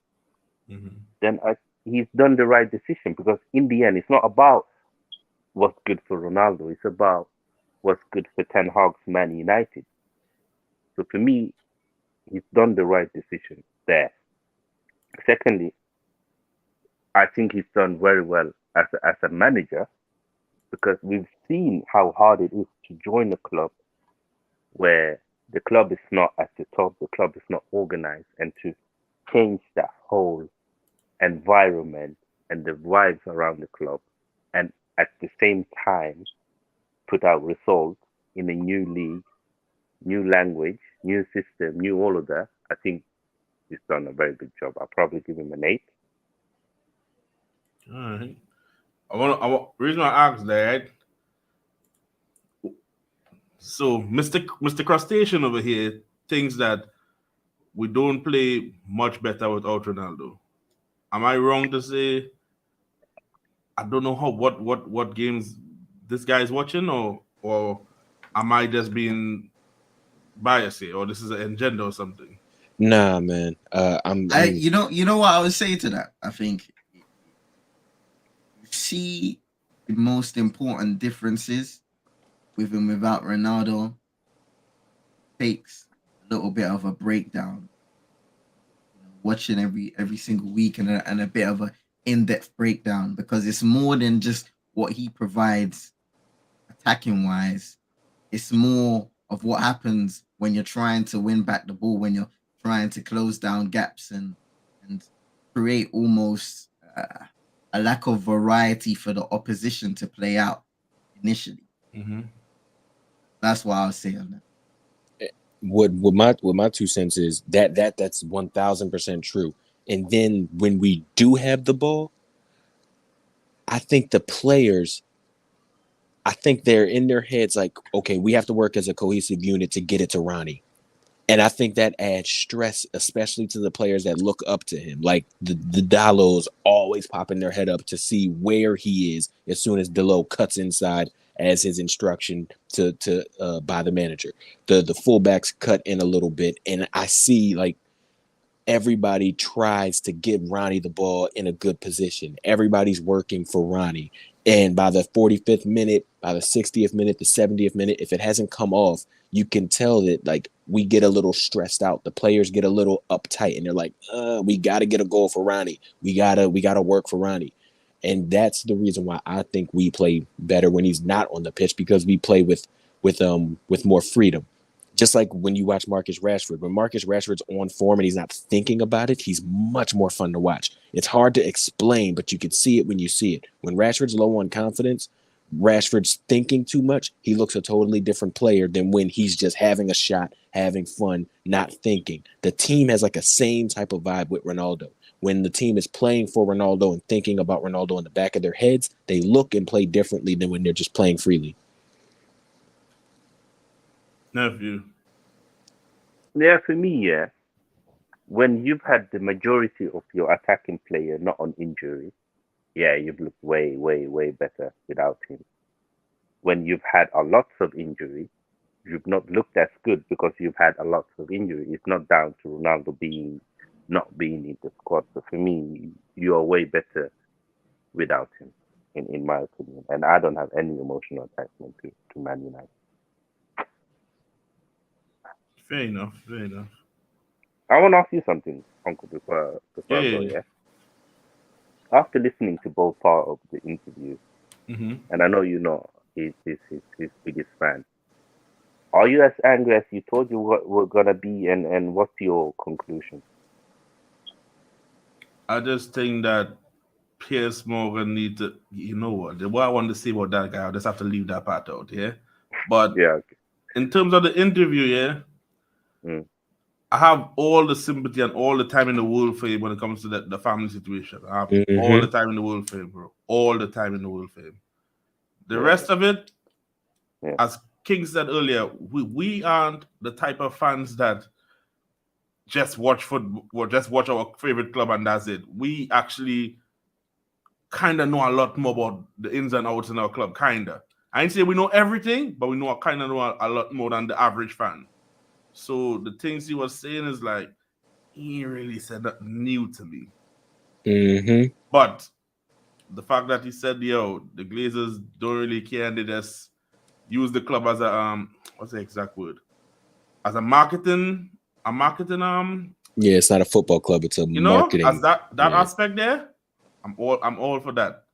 then he's done the right decision, because in the end, it's not about what's good for Ronaldo. It's about what's good for Ten Hag's Man United. So for me, he's done the right decision there. Secondly, I think he's done very well as a manager, because we've seen how hard it is to join a club where the club is not at the top, the club is not organized, and to change that whole environment and the vibes around the club, and at the same time put out results in a new league, new language, new system, new all of that. I think he's done a very good job. I'll probably give him an 8. All right. reason I asked that, right? So Mr. Crustacean over here thinks that we don't play much better without Ronaldo. Am I wrong to say? I don't know what games this guy is watching, or am I just being biased here, or this is an agenda or something? Nah, man. You know what I would say to that. I think you see the most important differences with and without Ronaldo takes a little bit of a breakdown. Watching every single week and a bit of a in-depth breakdown, because it's more than just what he provides attacking wise. It's more of what happens when you're trying to win back the ball, when you're trying to close down gaps and create almost a lack of variety for the opposition to play out initially. Mm-hmm. That's what I'll say on that. What my 2 cents is that's 1000% true. And then when we do have the ball, I think the players, I think they're in their heads like, okay, we have to work as a cohesive unit to get it to Ronnie. And I think that adds stress, especially to the players that look up to him. Like the Dalos always popping their head up to see where he is as soon as Delo cuts inside as his instruction to by the manager. The fullbacks cut in a little bit, and I see like everybody tries to give Ronnie the ball in a good position. Everybody's working for Ronnie. And by the 45th minute, by the 60th minute, the 70th minute, if it hasn't come off, you can tell that like we get a little stressed out. The players get a little uptight and they're like, we got to get a goal for Ronnie. We gotta work for Ronnie. And that's the reason why I think we play better when he's not on the pitch, because we play with more freedom. Just like when you watch Marcus Rashford, when Marcus Rashford's on form and he's not thinking about it, he's much more fun to watch. It's hard to explain, but you can see it when you see it. When Rashford's low on confidence, Rashford's thinking too much, he looks a totally different player than when he's just having a shot, having fun, not thinking. The team has like a same type of vibe with Ronaldo. When the team is playing for Ronaldo and thinking about Ronaldo in the back of their heads, they look and play differently than when they're just playing freely. Nephew. Yeah, for me, yeah. When you've had the majority of your attacking player not on injury, yeah, you've looked way, way, way better without him. When you've had a lot of injury, you've not looked as good because you've had a lot of injury. It's not down to Ronaldo not being in the squad. So for me, you are way better without him, in my opinion. And I don't have any emotional attachment to Man United. Fair enough. Fair enough. I want to ask you something, Uncle, before I go, Yeah. yeah? After listening to both part of the interview, Mm-hmm. and I know you know he's his biggest fan, are you as angry as you told you were gonna be, and what's your conclusion? I just think that Piers Morgan need to, you know what I want to say about that guy, I just have to leave that part out, yeah? But Yeah, okay. in terms of the interview, yeah, Mm. I have all the sympathy and all the time in the world for him when it comes to the family situation. I have all the time in the world for him, bro. All the time in the world for him. The rest of it, as King said earlier, we aren't the type of fans that just watch football, just watch our favorite club and that's it. We actually kind of know a lot more about the ins and outs in our club, kind of. I ain't say we know everything, but we know kind of know a lot more than the average fan. So the things he was saying is like, he really said that new to me. Mm-hmm. But the fact that he said, yo, the Glazers don't really care and they just use the club as a what's the exact word? As a marketing Yeah, it's not a football club, it's a you know, marketing. as that aspect there, I'm all for that.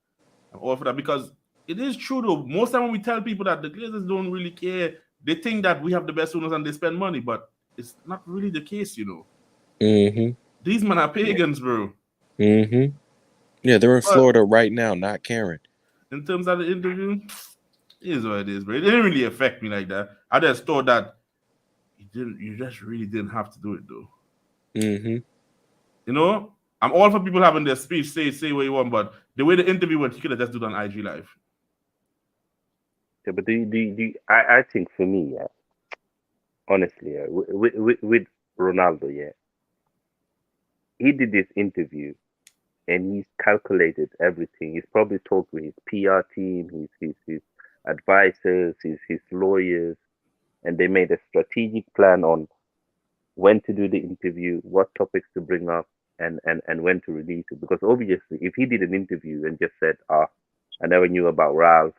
I'm all for that because it is true though. Most time when we tell people that the Glazers don't really care, they think that we have the best owners and they spend money, but it's not really the case, you know. Mm-hmm. These men are pagans, bro. Mm-hmm. Yeah, they're in Florida right now, not caring. In terms of the interview, it is what it is, bro. It didn't really affect me like that. I just thought that you just really didn't have to do it though. Mm-hmm. You know? I'm all for people having their speech, say what you want, but the way the interview went, you could have just done on IG Live. Yeah, but I think for me, yeah, honestly, yeah, with Ronaldo, yeah, he did this interview and he's calculated everything. He's probably talked with his PR team, his advisors, his lawyers, and they made a strategic plan on when to do the interview, what topics to bring up, and when to release it. Because obviously, if he did an interview and just said, I never knew about Ralph,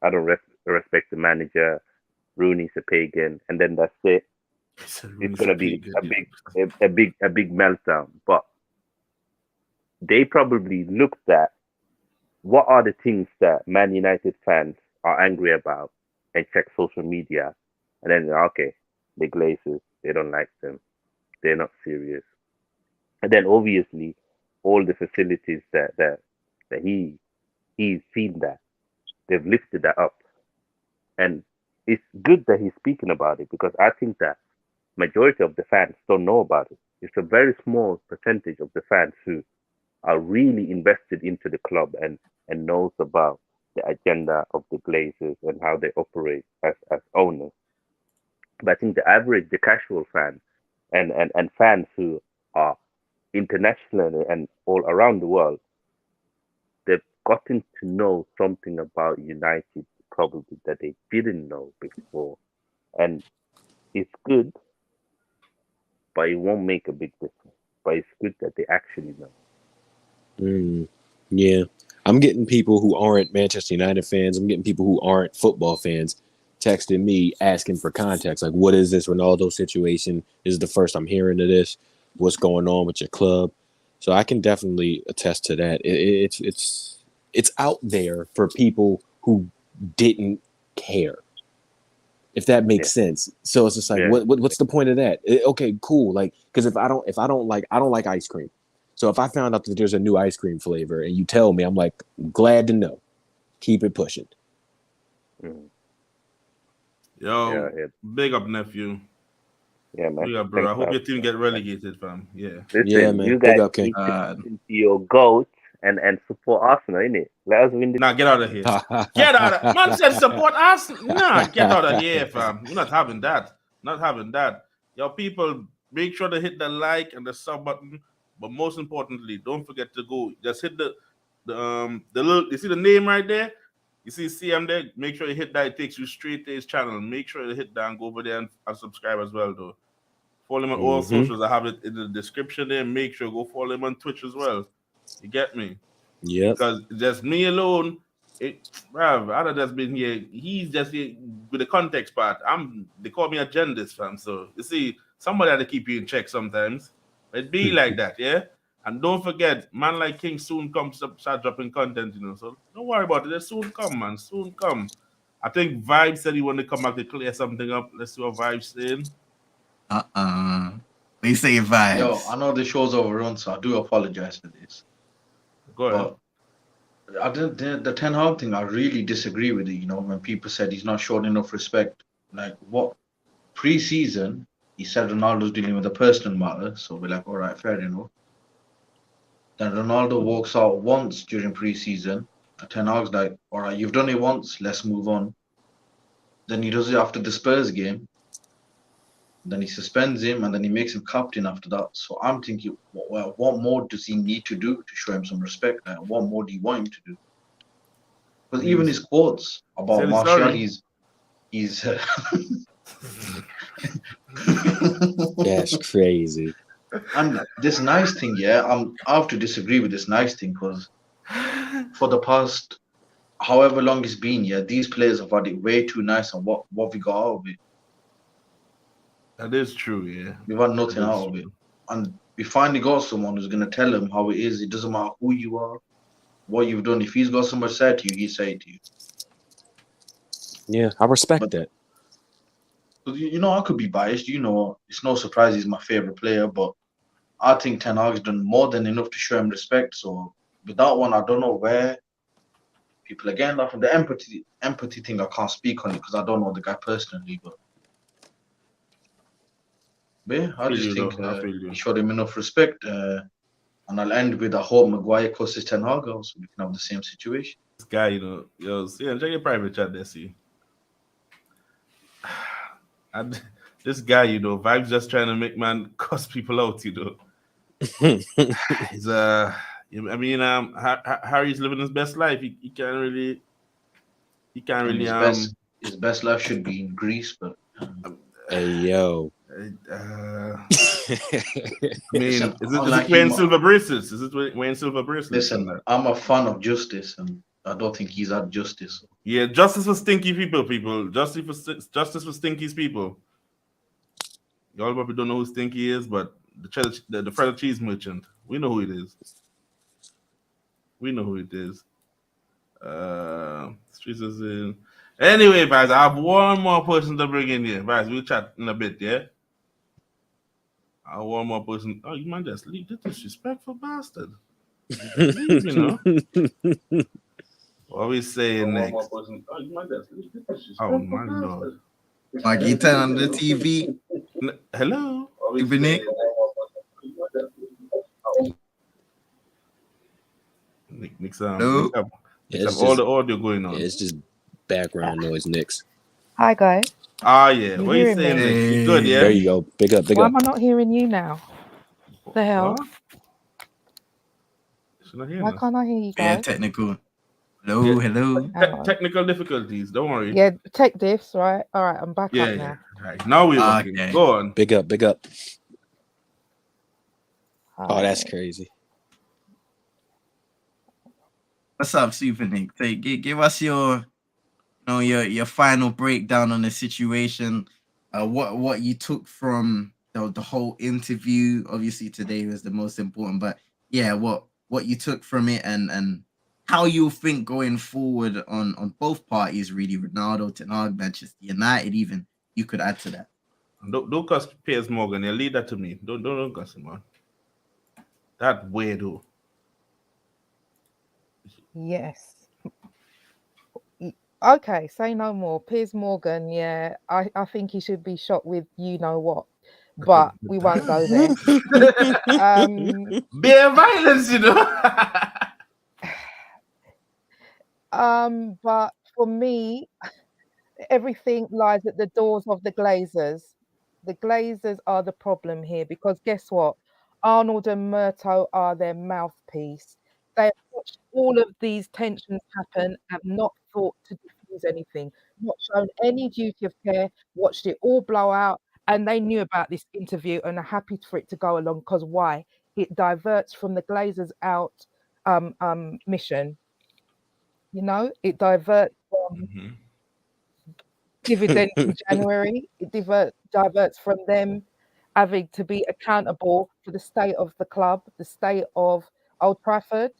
I don't respect the manager, Rooney's a pagan, and then that's it, it's gonna be a big meltdown. But they probably looked at what are the things that Man United fans are angry about and check social media, and then okay, the Glazers, they don't like them, they're not serious, and then obviously all the facilities that he's seen, that they've lifted that up, and it's good that he's speaking about it, because I think that majority of the fans don't know about it. It's a very small percentage of the fans who are really invested into the club and knows about the agenda of the Glazers and how they operate as owners. But I think the average, the casual fan and fans who are internationally and all around the world, they've gotten to know something about United probably that they didn't know before. And it's good, but it won't make a big difference. But it's good that they actually know. Yeah. I'm getting people who aren't Manchester United fans. I'm getting people who aren't football fans texting me asking for context. Like, what is this Ronaldo situation? This is the first I'm hearing of this. What's going on with your club? So I can definitely attest to that. It's out there for people who didn't care, if that makes sense. So it's just like, what's the point of that? Okay, cool. Like, because if I don't like ice cream. So if I found out that there's a new ice cream flavor and you tell me, I'm like, glad to know. Keep it pushing. Yo, big up, nephew. Yeah, man. Big up, bro. I hope your team get relegated, fam. Yeah. Listen, yeah, man. You guys need to listen to your goats and support Arsenal, innit? Let us win the. Nah, get out of here. Get out of Man said support Arsenal. Nah, get out of here, fam. We're not having that. Not having that. Yo, people, make sure to hit the like and the sub button. But most importantly, don't forget to go. Just hit the little. You see the name right there? You see CM there? Make sure you hit that. It takes you straight to his channel. Make sure you hit that and go over there and subscribe as well, though. Follow him on all socials. I have it in the description there. Make sure go follow him on Twitch as well. You get me? Yeah. Because just me alone, bruv, I'd have just been here. He's just here with the context part. They call me a gendist, fam. So you see, somebody had to keep you in check sometimes. It be like that, yeah. And don't forget, man like King soon comes up, start dropping content, you know. So don't worry about it. They soon come, man. Soon come. I think Vibe said he wanted to come back to clear something up. Let's see what Vibe's saying. They say Vibes. Yo, I know the show's overrun, so I do apologize for this. Go ahead. But the Ten Hag thing, I really disagree with it. You know, when people said he's not showing enough respect, like what pre-season he said Ronaldo's dealing with a personal matter, so we're like, all right, fair enough. Then Ronaldo walks out once during pre-season. Ten Hag's like, all right, you've done it once, let's move on. Then he does it after the Spurs game. Then he suspends him, and then he makes him captain after that. So I'm thinking, well, what more does he need to do to show him some respect? Like, what more do you want him to do? Because even his quotes about Martial, he's that's crazy. And this nice thing, I have to disagree with this nice thing, because for the past however long it's been, these players have had it way too nice, and what we got out of it. That is true, yeah. We've had nothing out of it. And we finally got someone who's going to tell him how it is. It doesn't matter who you are, what you've done. If he's got something to say to you, he'll say it to you. Yeah, I respect that. You know, I could be biased. You know, it's no surprise he's my favorite player, but I think Ten Hag's done more than enough to show him respect. So with that one, I don't know where people, again, like from the empathy thing, I can't speak on it because I don't know the guy personally, but yeah, I just think he showed him enough respect. And I'll end with I hope Maguire cusses Ten Hag out so we can have the same situation. This guy, check your private chat there, see. And this guy, Vibes just trying to make man cuss people out, He's Harry's living his best life. He can't really And his best life should be in Greece, but Hey yo. is Listen, it wearing silver bracelets? Is it wearing silver bracelets? listen, I'm a fan of justice, and I don't think he's had justice. Yeah, justice for stinky people. Justice for stinky's people. Y'all probably don't know who Stinky is, but the Freddo cheese merchant. We know who it is. Streets is in. Anyway, guys, I have one more person to bring in here. Guys, we'll chat in a bit, yeah? I have one more person. Oh, you might just leave. This disrespectful bastard. Leave, What are we saying next? Oh, you might just leave. Oh, my Lord. Like you turn on the TV. Hello? Nick. Nick's Hello? all the audio going on. Yeah, it's just background noise, Nix. Hi guys. Ah, yeah. You What are you hearing saying, me? Nick? You good, yeah? There you go. Big up. Why am I not hearing you now? The hell? What? She's not hearing Why us. can't I hear you Yeah, guys? technical. Hello, Yeah. hello. Hang on. Technical difficulties. Don't worry. Yeah, tech diffs, right? All right, I'm back Yeah, up yeah. now. Right. Now we're working. Okay. Go on. Big up. Hi. Oh, that's crazy. What's up, Super Nick? Give us your final breakdown on the situation. What you took from the whole interview. Obviously, today was the most important, but yeah, what you took from it and how you think going forward on both parties, really, Ronaldo, Ten Hag, Manchester United, even you could add to that. Don't cuss Piers Morgan. Yeah, leave that to me. Don't cuss him, man. That weirdo. Yes. Okay, say no more. Piers Morgan, yeah, I think he should be shot with you know what, but we won't go there. Bare violence, But for me, everything lies at the doors of the Glazers. The Glazers are the problem here because guess what? Arnold and Murto are their mouthpiece. They have watched all of these tensions happen, have not thought to diffuse anything, not shown any duty of care, watched it all blow out, and they knew about this interview and are happy for it to go along because why? It diverts from the Glazers out mission. It diverts from dividend in January. It diverts from them having to be accountable for the state of the club, the state of Old Trafford.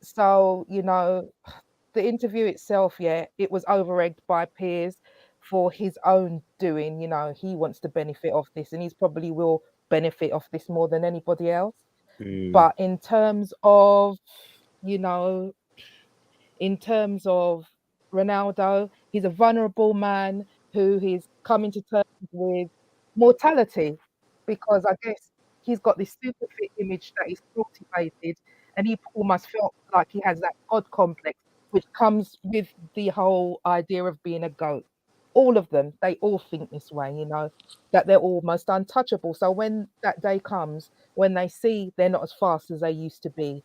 So, the interview itself, yeah, it was over-egged by Piers for his own doing. He wants to benefit off this, and he's probably will benefit off this more than anybody else. But in terms of Ronaldo, he's a vulnerable man who is coming to terms with mortality because I guess he's got this super fit image that he's cultivated, and he almost felt like he has that God complex, which comes with the whole idea of being a GOAT. All of them, they all think this way, that they're almost untouchable. So when that day comes, when they see they're not as fast as they used to be,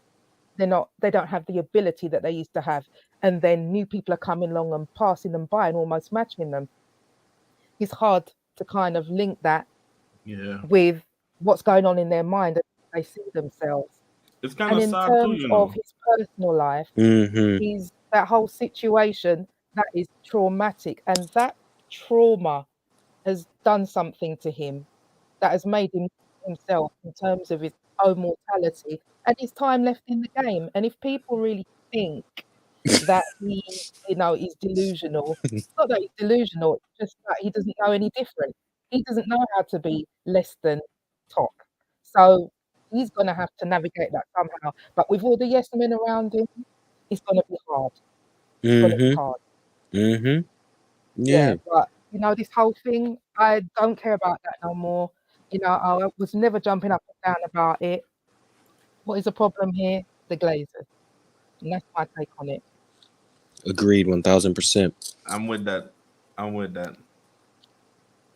they don't have the ability that they used to have, and then new people are coming along and passing them by and almost matching them, it's hard to kind of link that with what's going on in their mind as they see themselves. It's kind And of in sad terms too, of his personal life, that whole situation, that is traumatic, and that trauma has done something to him that has made him himself in terms of his own mortality and his time left in the game. And if people really think that he, is delusional, it's not that he's delusional, it's just that he doesn't know any different. He doesn't know how to be less than top. So he's going to have to navigate that somehow. But with all the yes men around him, it's going to be hard. It's going to be hard. Yeah, but this whole thing, I don't care about that no more. I was never jumping up and down about it. What is the problem here? The Glazers. And that's my take on it. Agreed, 1000%. I'm with that. I'm with that.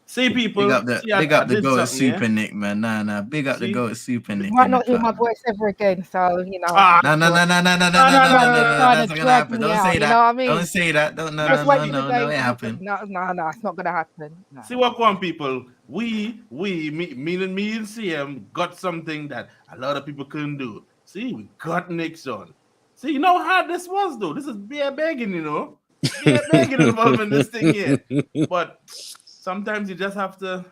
See, Big people. up the See, I did goat something, yeah. Super Nick, man. Nah. Big up the See? goat Super You Nick might in the not hear my club, man. voice ever again, so you know. Ah, No. No, trying That's to not gonna drag happen. me Don't out. say You know that. what I mean? Don't say that. Don't Just wait for the no. day. It happened. No, it's not gonna happen. No. see what one people. Me and CM got something that a lot of people couldn't do. See, we got Nixon. See, you know how this was though. This is beer begging, you know. Beer begging involved in this thing here. But sometimes you just have to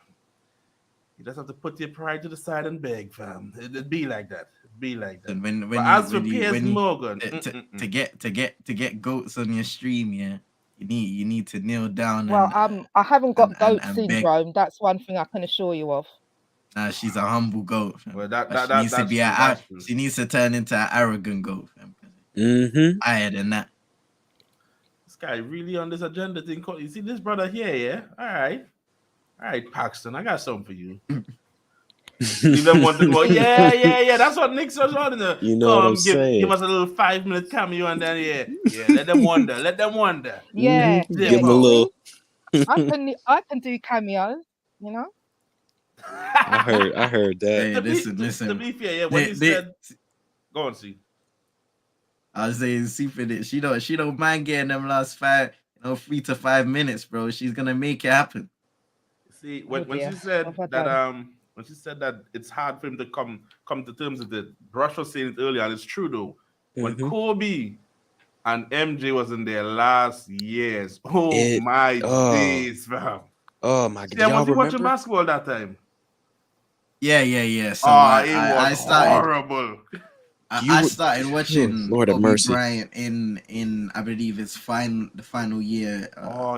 put your pride to the side and beg, fam. It'd be like that. It'd be like that. And when But you as for Piers Morgan, to get goats on your stream, yeah, you need to kneel down Well, I haven't got goat and beg. syndrome. That's one thing I can assure you of. She's a humble goat. Fam. well, But she needs to be that's true. she needs to turn into an arrogant goat. Fam. Mm-hmm. Higher than that. This guy really on this agenda thing. You see this brother here, yeah? All right, Paxton, I got something for you. Leave them wondering, well, yeah. That's what Nick's was on. You know what I'm saying? Give us a little 5-minute cameo and then yeah. Let them wonder. Yeah, Mm-hmm. Give him a little. I can do cameos. You know. I heard that. Hey, To listen. be fair, yeah. When you said, go on, see. I was saying, Super, she don't mind getting them last 3 to 5 minutes, bro. She's gonna make it happen. See, when she said that it's hard for him to come to terms with it. Brush was saying it earlier, and it's true though. When Kobe and MJ was in their last years, my days, fam. Oh my god! Yeah, y'all was you watching remember? basketball that time? Yeah. So it was started horrible. I started watching Lord have Kobe mercy. Bryant in I believe it's the final year.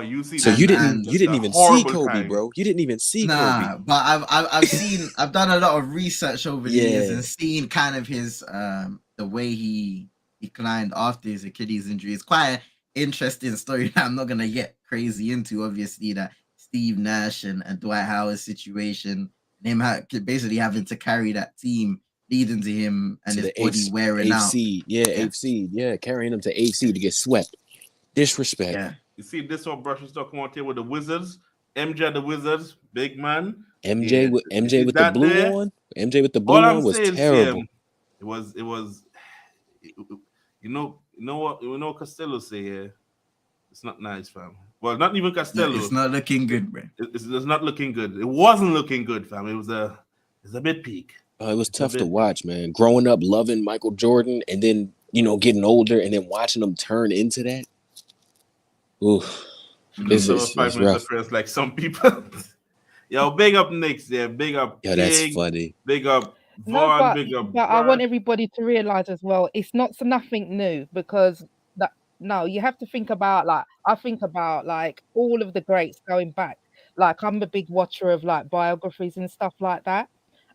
You see, So that, you didn't even see horrible Kobe, time. bro. You didn't even see Kobe. Nah, but I've done a lot of research over the years and seen kind of his the way he declined after his Achilles injury. It's quite an interesting story that I'm not gonna get crazy into. Obviously, that Steve Nash and Dwight Howard's situation, and him basically having to carry that team, leading to him and his body wearing out. Eighth seed, carrying him to 8th seed to get swept. Disrespect. Yeah. You see, this what Brush was talking about here with the Wizards. MJ the Wizards, big man. MJ with the blue there? on. MJ with the blue All I'm on was saying, terrible. It was. You know what Costello say here. It's not nice, fam. Well, not even Costello. It's not looking good, bro. It's not looking good. It wasn't looking good, fam. It was a bit peak. It was tough to watch, man. Growing up loving Michael Jordan and then, getting older and then watching him turn into that. Oof. This is 5 minutes rough. of press like some people. Yo, big up Knicks there. Big up Yo, King. that's funny. Big up Vaughn. Big up but I want everybody to realize as well, it's not nothing new because you have to think about I think about all of the greats going back. Like I'm a big watcher of biographies and stuff like that.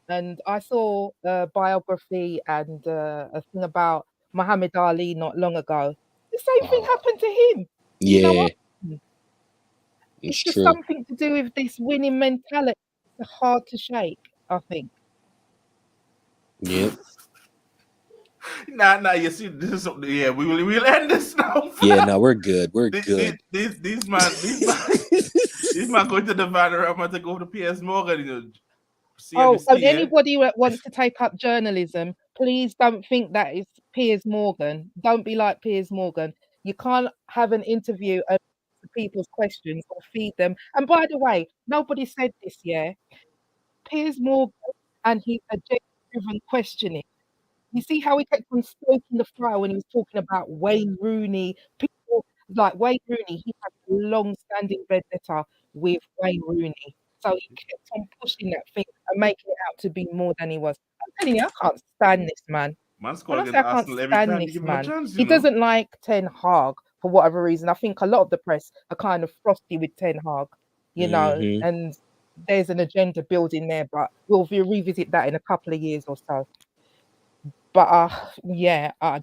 And I saw a biography and a thing about Muhammad Ali not long ago. The same thing happened to him. Yeah. You know what? It's just true. something to do with this winning mentality. It's hard to shake, I think. Yep. Nah, you see, this is something. Yeah, we'll end this now. Yeah, no, we're good. We're good. These man going to the van or I'm going to go to PS Morgan. Anybody that wants to take up journalism, please don't think that it's Piers Morgan. Don't be like Piers Morgan. You can't have an interview and answer people's questions or feed them. And by the way, nobody said this, yeah. Piers Morgan and his agenda-driven questioning. You see how he kept on stoking the fire when he was talking about Wayne Rooney. People like Wayne Rooney, he had a long-standing vendetta with Wayne Rooney. So he kept on pushing that thing and making it out to be more than he was. I'm telling you, I can't stand this man. I can't stand this man. He doesn't like Ten Hag for whatever reason. I think a lot of the press are kind of frosty with Ten Hag, and there's an agenda building there, but we'll revisit that in a couple of years or so. But I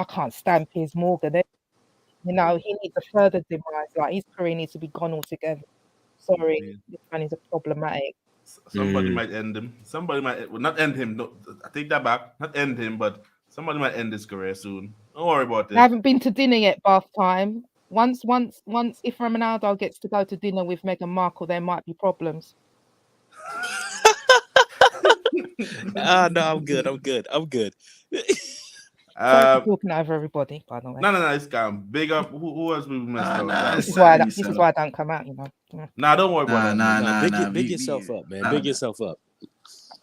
can't stand Piers Morgan. He needs a further demise. His career needs to be gone altogether. Sorry, this man is a problematic. Somebody might end him. Somebody might not end him. No, I take that back. Not end him, but somebody might end his career soon. Don't worry about I it. haven't been to dinner yet, bath time. Once, if Ronaldo gets to go to dinner with Meghan Markle, there might be problems. No, I'm good. Sorry for talking over everybody, by the way. No, it's calm. Big up. Who else we missed out? This is why I don't come out, you know. Nah, don't worry about that. Big yourself up, man. Big yourself up.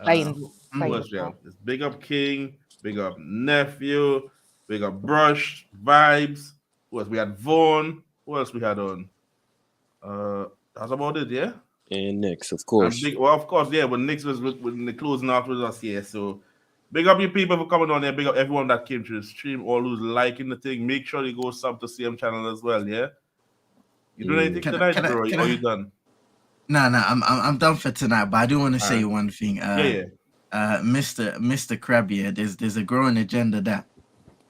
Who else we have? It's big up King, big up Nephew, big up Brush, Vibes. Who else? We had Vaughn. Who else we had on? That's about it, yeah? And Nix, of course. Of course, yeah, but Nix was with the closing off with us here. So big up you people for coming on there. Big up everyone that came to the stream, all who's liking the thing. Make sure you go sub to CM channel as well, yeah? You doing anything tonight, bro? Or you done? No, I'm done for tonight, but I do want to say one thing. Mr. Krabby, there's a growing agenda that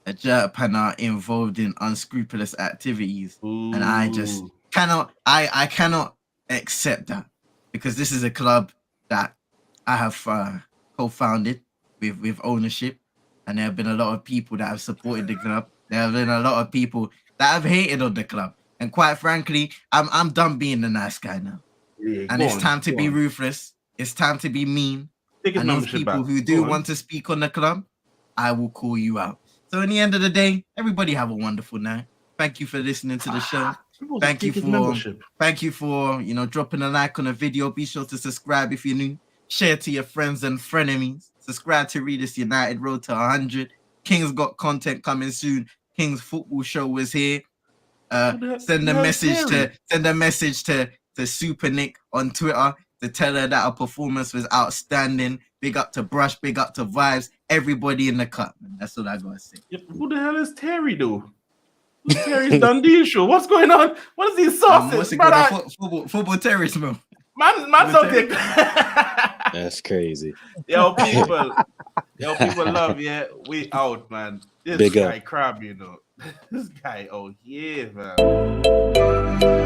a Japan are involved in unscrupulous activities, and I just cannot accept that, because this is a club that I have co-founded with ownership, and there have been a lot of people that have supported the club. There have been a lot of people that have hated on the club, and quite frankly, I'm done being the nice guy now. And it's time to be ruthless. It's time to be mean. And those people who do want to speak on the club, I will call you out. So in the end of the day, everybody have a wonderful night. Thank you for listening to the show. Thank you for dropping a like on the video. Be sure to subscribe if you're new. Share to your friends and frenemies. Subscribe to Readers United Road to 100. King's got content coming soon. King's football show was here. Send a message to Super Nick on Twitter to tell her that our performance was outstanding. Big up to Brush, big up to Vibes, everybody in the cut. Man. That's what I gotta say. Yeah, who the hell is Terry though? Who's Terry's Dundee show? What's going on? What is these sauces? Football terrorist, man. Man, something. That's crazy. Yo, people love, yeah. We out, man. This big guy up. crab, This guy, yeah, man.